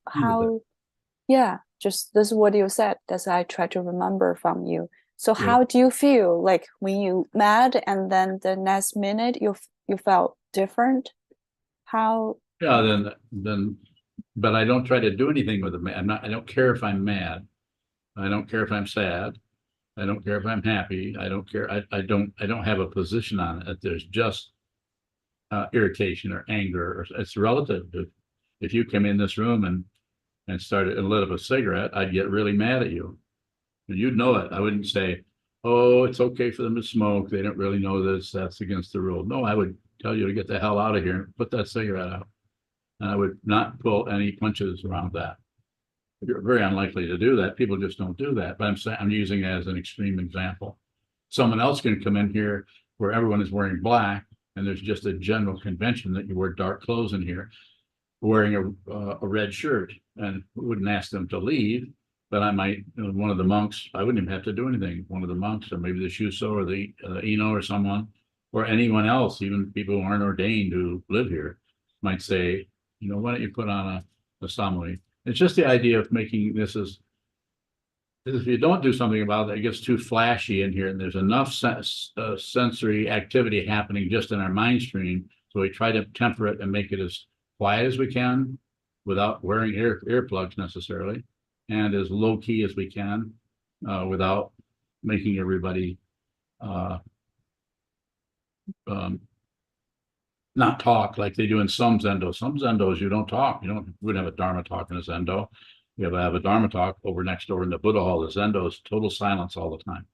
yeah, just this is what you said. That's I try to remember from you. So Yeah. how do you feel like when you mad and then the next minute you felt different? How? Yeah, then, but I don't try to do anything with it. I don't care if I'm mad. I don't care if I'm sad. I don't care if I'm happy. I don't care. I don't have a position on it. There's just irritation or anger, or it's relative. If you come in this room and started and lit up a cigarette, I'd get really mad at you. And you'd know it. I wouldn't say, oh, it's okay for them to smoke. They don't really know this. That's against the rule. No, I would tell you to get the hell out of here and put that cigarette out. And I would not pull any punches around that. You're very unlikely to do that. People just don't do that. But I'm using it as an extreme example. Someone else can come in here where everyone is wearing black, and there's just a general convention that you wear dark clothes in here, wearing a red shirt, and wouldn't ask them to leave. But I might, one of the monks, I wouldn't even have to do anything. One of the monks, or maybe the Shuso or the Ino or someone, or anyone else, even people who aren't ordained who live here, might say, why don't you put on a samui? It's just the idea of making this as if you don't do something about it, it gets too flashy in here, and there's enough sensory activity happening just in our mind stream. So we try to temper it and make it as quiet as we can without wearing earplugs necessarily, and as low key as we can without making everybody not talk like they do in some Zendo. Some Zendos, you don't talk. You wouldn't have a Dharma talk in a Zendo. You have a Dharma talk over next door in the Buddha hall. The Zendo is total silence all the time.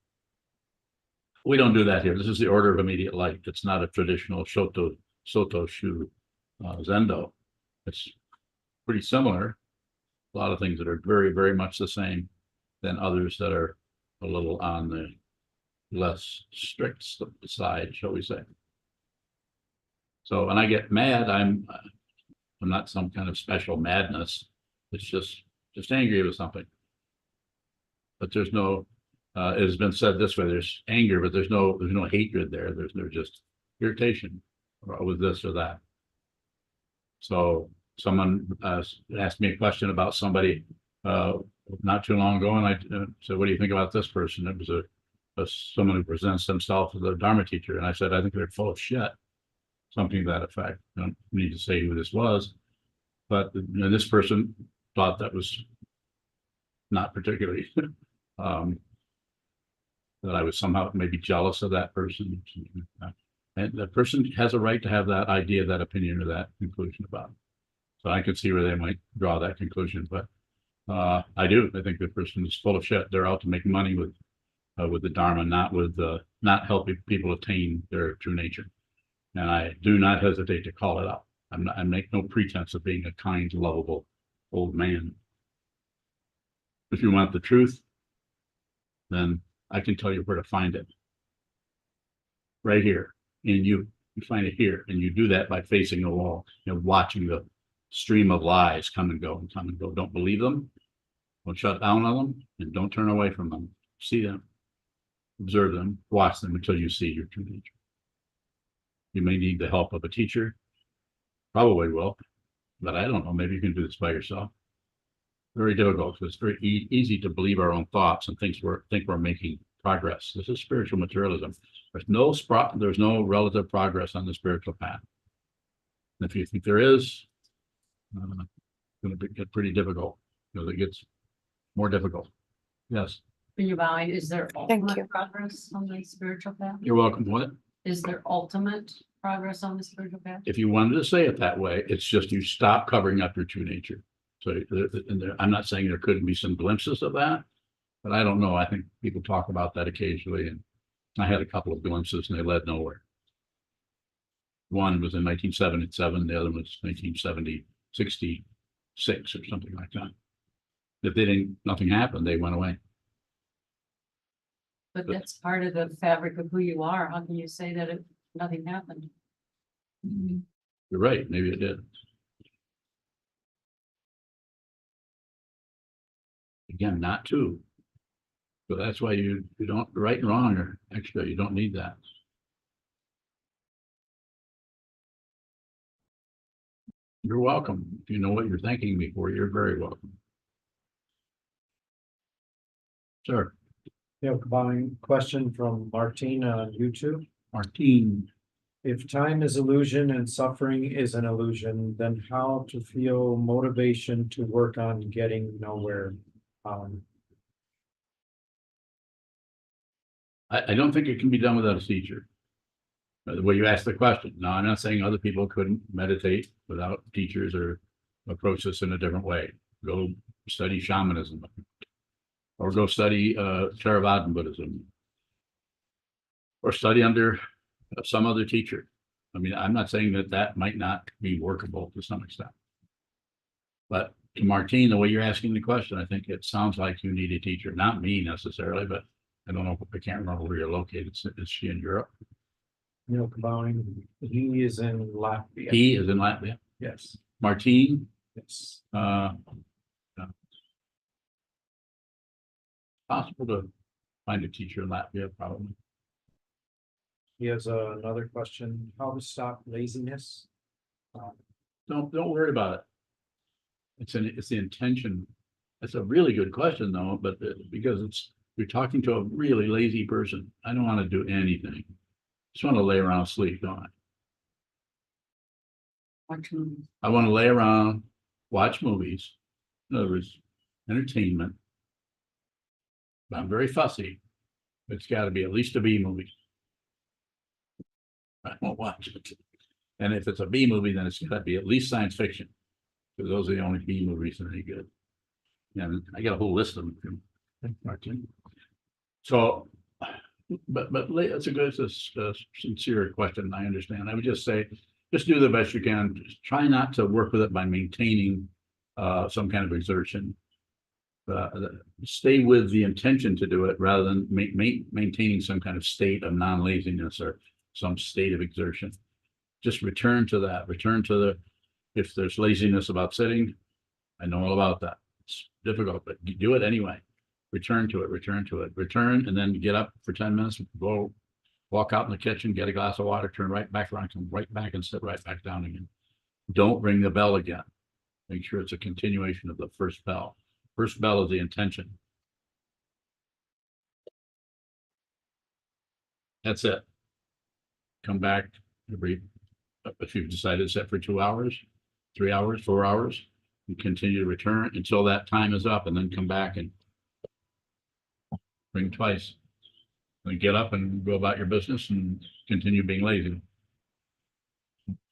We don't do that here. This is the order of immediate light. It's not a traditional Soto Shu Zendo. It's pretty similar. A lot of things that are very, very much the same than others that are a little on the less strict side, shall we say. So when I get mad, I'm not some kind of special madness. It's just angry with something. But there's no, it has been said this way, there's anger, but there's no hatred there. There's just irritation with this or that. So someone asked me a question about somebody not too long ago, and I said, what do you think about this person? It was someone who presents themselves as a Dharma teacher. And I said, I think they're full of shit. Something to that effect. I don't need to say who this was, but this person thought that was not particularly that I was somehow maybe jealous of that person. And that person has a right to have that idea, that opinion, or that conclusion about it. So I could see where they might draw that conclusion, but I do. I think the person is full of shit. They're out to make money with the Dharma, not helping people attain their true nature. And I do not hesitate to call it out. I make no pretense of being a kind, lovable old man. If you want the truth, then I can tell you where to find it. Right here. And you find it here. And you do that by facing a wall and watching the stream of lies come and go and come and go. Don't believe them. Don't shut down on them, and don't turn away from them. See them, observe them, watch them until you see your true nature. You may need the help of a teacher, probably will, but I don't know. Maybe you can do this by yourself. Very difficult because it's very easy to believe our own thoughts and think we're making progress. This is spiritual materialism. There's no relative progress on the spiritual path. And if you think there is, it's going to get pretty difficult because it gets more difficult. Yes. In your mind, is there Thank ultimate you. progress on the spiritual path? You're welcome. What? Is there ultimate progress on the spiritual path? If you wanted to say it that way, it's just you stop covering up your true nature. So I'm not saying there couldn't be some glimpses of that, but I don't know. I think people talk about that occasionally, and I had a couple of glimpses and they led nowhere. One was in 1977, the other was 1966 or something like that. If nothing happened, they went away. But that's part of the fabric of who you are. How can you say that nothing happened? You're right. Maybe it did. Again, not to. So that's why you don't, right and wrong or extra, you don't need that. You're welcome. If you know what you're thanking me for, you're very welcome. Sir, Yeah, combined question from Martine on YouTube. Martine, If time is illusion and suffering is an illusion, then how to feel motivation to work on getting nowhere? I don't think it can be done without a teacher. The way you asked the question. Now, I'm not saying other people couldn't meditate without teachers or approach this in a different way. Go study shamanism or go study Theravada Buddhism or study under some other teacher. I mean, I'm not saying that might not be workable to some extent. But to Martine, the way you're asking the question, I think it sounds like you need a teacher, not me necessarily, but I don't know, I can't remember where you're located. Is she in Europe? Neil Combine, he is in Latvia. He is in Latvia. Yes, Martine, yes. possible to find a teacher in Latvia, probably. He has another question, how to stop laziness? Don't worry about it. It's the intention. It's a really good question though, but because you're talking to a really lazy person. I don't want to do anything. Just want to lay around and sleep, don't I? Watch movies. I want to lay around, watch movies. In other words, entertainment. But I'm very fussy. It's got to be at least a B movie. I won't watch it. And if it's a B movie, then it's got to be at least science fiction. Because those are the only B movies that are any good. And I got a whole list of them. Martin. So, but it's a sincere question. I understand. I would just say, just do the best you can. Just try not to work with it by maintaining some kind of exertion. Stay with the intention to do it rather than maintaining some kind of state of non-laziness or some state of exertion. Just return to that. Return to if there's laziness about sitting, I know all about that. It's difficult, but you do it anyway. Return to it, return, and then get up for 10 minutes, go walk out in the kitchen, get a glass of water, turn right back around, come right back and sit right back down again. Don't ring the bell again. Make sure it's a continuation of the first bell. First bell is the intention. That's it. Come back if you've decided to set for 2 hours, 3 hours, 4 hours, and continue to return until that time is up, and then come back and ring twice. Then get up and go about your business and continue being lazy.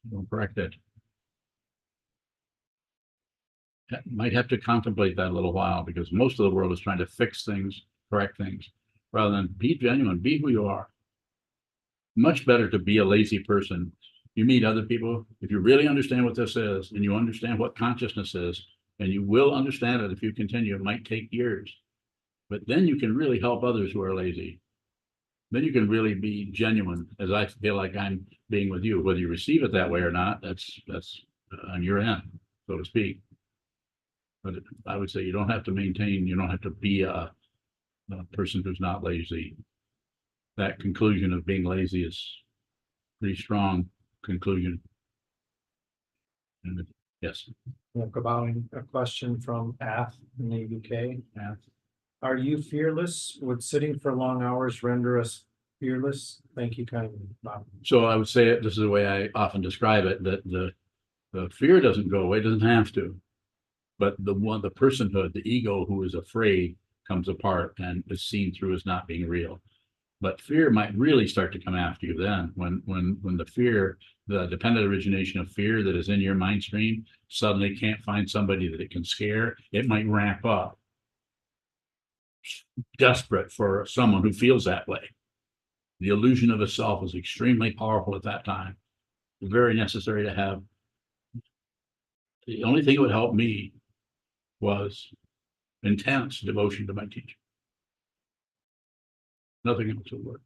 Don't correct it. Might have to contemplate that a little while because most of the world is trying to fix things, correct things, rather than be genuine, be who you are. Much better to be a lazy person. you meet other people, if you really understand what this is and you understand what consciousness is, and you will understand it if you continue, it might take years. But then you can really help others who are lazy. Then you can really be genuine, as I feel like I'm being with you. Whether you receive it that way or not, that's on your end, so to speak. But I would say you don't have to maintain, you don't have to be a person who's not lazy. That conclusion of being lazy is pretty strong conclusion. And yes, About a question from Ath in the UK. yeah. Are you fearless? Would sitting for long hours render us fearless? Thank you kindly, Bob. So I would say it, this is the way I often describe it, that the fear doesn't go away, doesn't have to. But the personhood, the ego who is afraid comes apart and is seen through as not being real. But fear might really start to come after you then, when the fear, the dependent origination of fear that is in your mind stream suddenly can't find somebody that it can scare, it might ramp up. Desperate for someone who feels that way. The illusion of a self is extremely powerful at that time. Very necessary to have. The only thing that would help me was intense devotion to my teacher. Nothing else would work.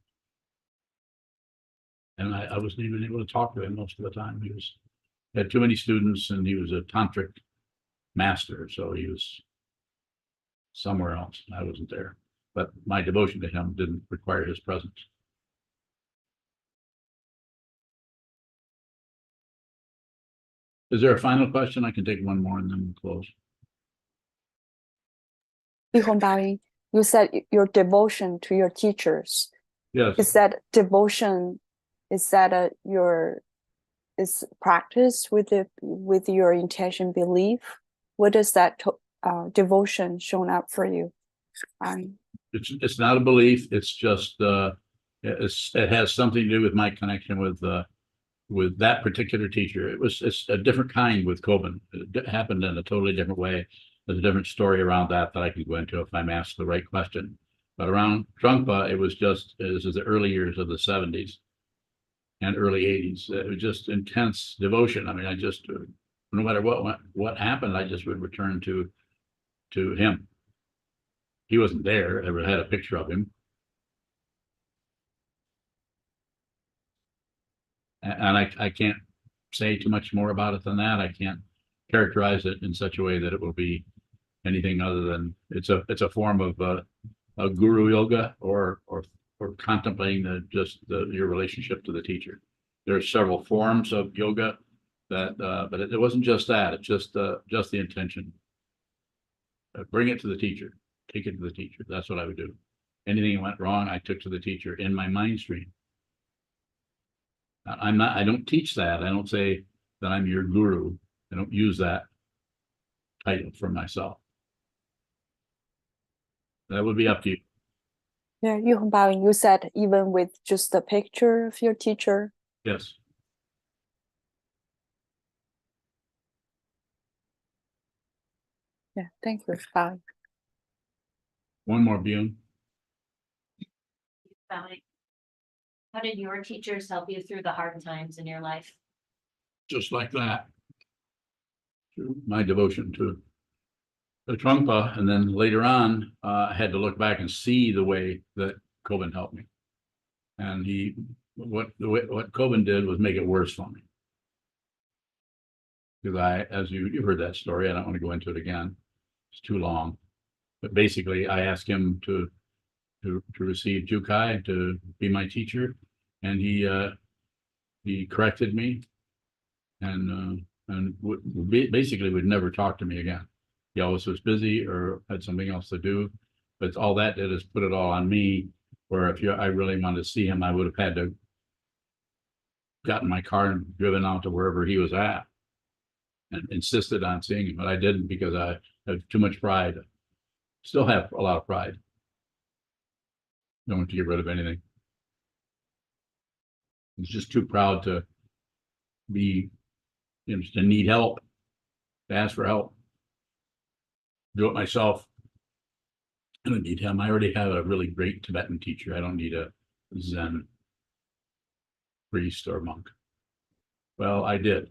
And I wasn't even able to talk to him most of the time. He had too many students, and he was a tantric master, so he was somewhere else. I wasn't there. But my devotion to him didn't require his presence. Is there a final question? I can take one more and then we'll close. Yihong Baoying, you said your devotion to your teachers. Yes. Is that devotion? Is that your is practice with your intention belief? What does that devotion shown up for you? It's not a belief. It's just it has something to do with my connection with that particular teacher. It's a different kind with Kobun. It happened in a totally different way. There's a different story around that I can go into if I'm asked the right question. But around Trungpa, it was just, this is the early years of the 70s and early 80s. It was just intense devotion. I mean, I just, no matter what happened, I just would return to him. He wasn't there. I ever had a picture of him. And I can't say too much more about it than that. I can't characterize it in such a way that it will be anything other than it's a form of a guru yoga or contemplating your relationship to the teacher. There are several forms of yoga that, but it wasn't just that. It's just the intention. Bring it to the teacher. Take it to the teacher. That's what I would do. Anything that went wrong, I took to the teacher in my mind stream. I don't teach that. I don't say that I'm your guru. I don't use that title for myself. That would be up to you. Yeah, Yihong Baoying, you said even with just a picture of your teacher. Yes. Yeah, thank you, Baoying. One more, Byung. How did your teachers help you through the hard times in your life? Just like that. Through my devotion to the Trungpa, and then later on, I had to look back and see the way that Kobun helped me. And what Kobun did was make it worse for me. Because as you heard that story, I don't want to go into it again. It's too long. But basically, I asked him to receive Jukai, to be my teacher, and he corrected me, and basically would never talk to me again. He always was busy or had something else to do. But all that did is put it all on me. Where if I really wanted to see him, I would have had to gotten my car and driven out to wherever he was at, and insisted on seeing him. But I didn't because I had too much pride. Still have a lot of pride. Don't want to get rid of anything. It's just too proud to be, to need help, to ask for help. Do it myself. I don't need him. I already have a really great Tibetan teacher. I don't need a Zen priest or monk. Well, I did.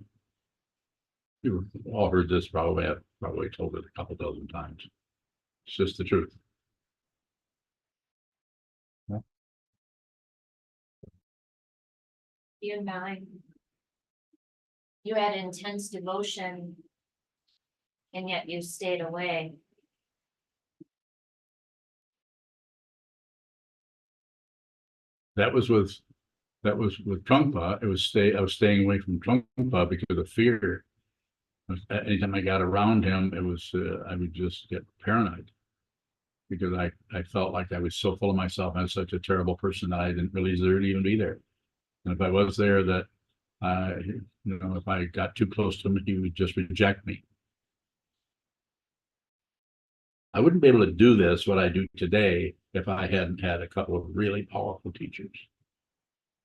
You all heard this probably. I've probably told it a couple dozen times. It's just the truth. You and I. You had intense devotion. And yet you stayed away. That was with Trungpa. I was staying away from Trungpa because of fear. Anytime I got around him, it was I would just get paranoid because I felt like I was so full of myself. I was such a terrible person that I didn't really deserve to even be there. And if I was there, that if I got too close to him, he would just reject me. I wouldn't be able to do this, what I do today, if I hadn't had a couple of really powerful teachers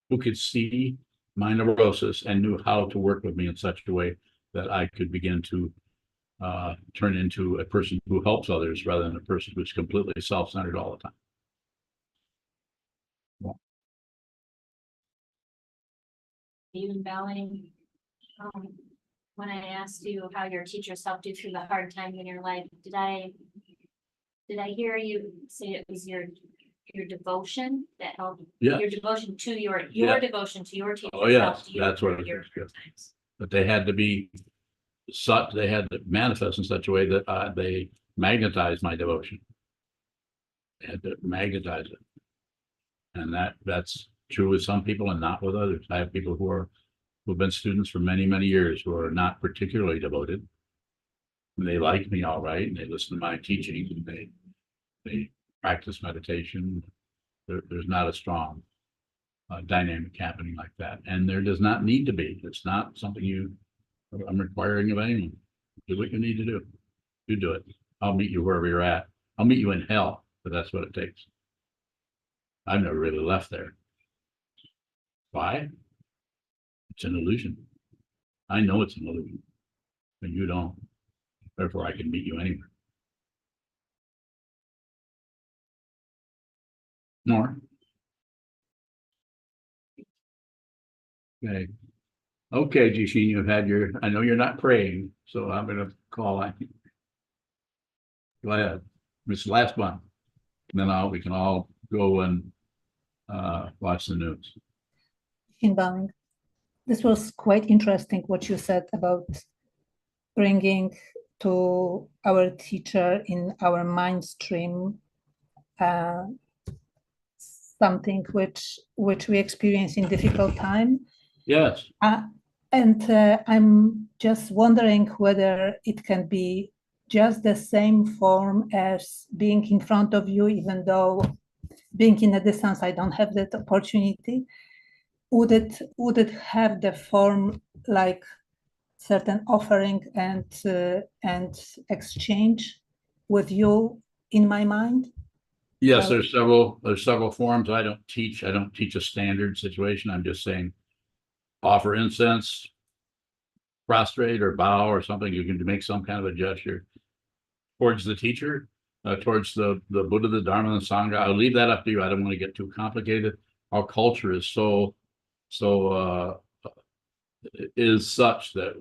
who could see my neurosis and knew how to work with me in such a way that I could begin to turn into a person who helps others rather than a person who's completely self-centered all the time. Even bowing. When I asked you how your teachers helped you through the hard time in your life, did I hear you say it was your devotion that helped? Yeah. Your devotion to your Yeah. devotion to your teachers. Oh, yes, helped you that's what through it your is, hard yes. times. But they had to be such, they had to manifest in such a way that they magnetized my devotion. They had to magnetize it. And that's true with some people and not with others. I have people who've been students for many, many years who are not particularly devoted. And they like me all right, and they listen to my teaching, and they practice meditation. There's not a strong dynamic happening like that, and there does not need to be. It's not something I'm requiring of anyone. Do what you need to do. You do it. I'll meet you wherever you're at. I'll meet you in hell, but that's what it takes. I've never really left there. Why? It's an illusion. I know it's an illusion, but you don't. Therefore, I can meet you anywhere. More. Okay. Okay, Jishin, you've had I know you're not praying, so I'm gonna call on you. Go ahead. It's the last one. And then we can all go and watch the news. In bowing. This was quite interesting what you said about bringing to our teacher in our mind stream something which we experience in difficult time. Yes. And I'm just wondering whether it can be just the same form as being in front of you, even though being in a distance, I don't have that opportunity. Would it have the form like certain offering and exchange with you in my mind? Yes, there's several forms. I don't teach a standard situation. I'm just saying offer incense, prostrate or bow or something. You can make some kind of a gesture towards the teacher, towards the Buddha, the Dharma, and the Sangha. I'll leave that up to you. I don't want to get too complicated. Our culture is is such that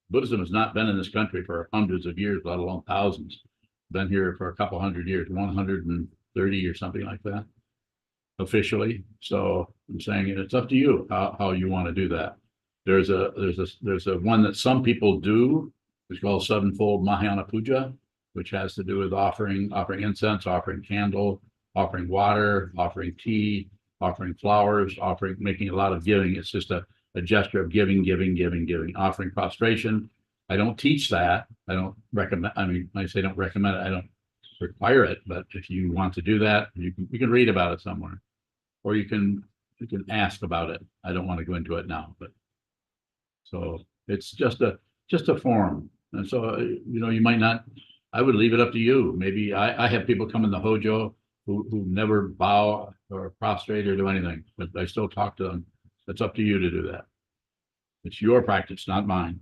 Buddhism has not been in this country for hundreds of years, let alone thousands. Been here for a couple hundred years, 130 or something like that, officially. So I'm saying it's up to you how you want to do that. There's a one that some people do. It's called Sevenfold Mahayana Puja, which has to do with offering incense, offering candle, offering water, offering tea, offering flowers, making a lot of giving. It's just a gesture of giving, offering prostration. I don't teach that. I don't recommend. I mean, I say don't recommend it. I don't require it. But if you want to do that, you can read about it somewhere, or you can ask about it. I don't want to go into it now, but so it's just a form. And so you might not. I would leave it up to you. Maybe I have people come in the Hojo who never bow or prostrate or do anything, but I still talk to them. It's up to you to do that. It's your practice, not mine.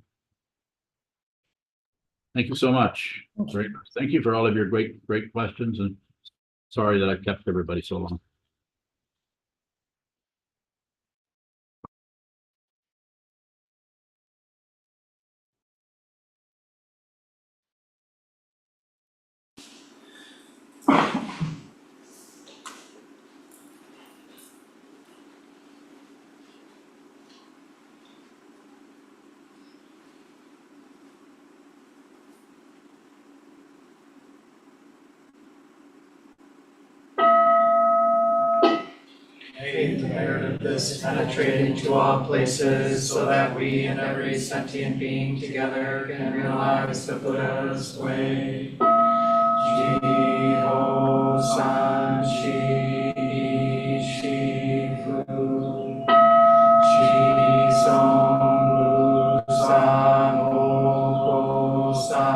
Thank you so much. Great. Thank you for all of your great questions, and sorry that I kept everybody so long. the merit of this penetrate into all places, so that we and every sentient being together can realize the Buddha's way. Jiho san shi shi fu, shi song lu san ho ko sa,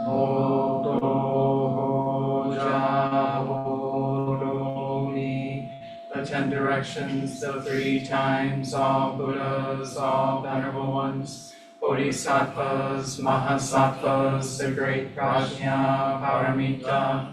ho do ho ja ho do mi. The 10 directions, the 3 times, all Buddhas, all venerable ones, Bodhisattvas, Mahasattvas, the great Prajna, Paramita.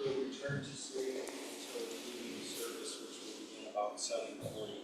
We'll return to sleep until the evening service, which will begin about 7:40.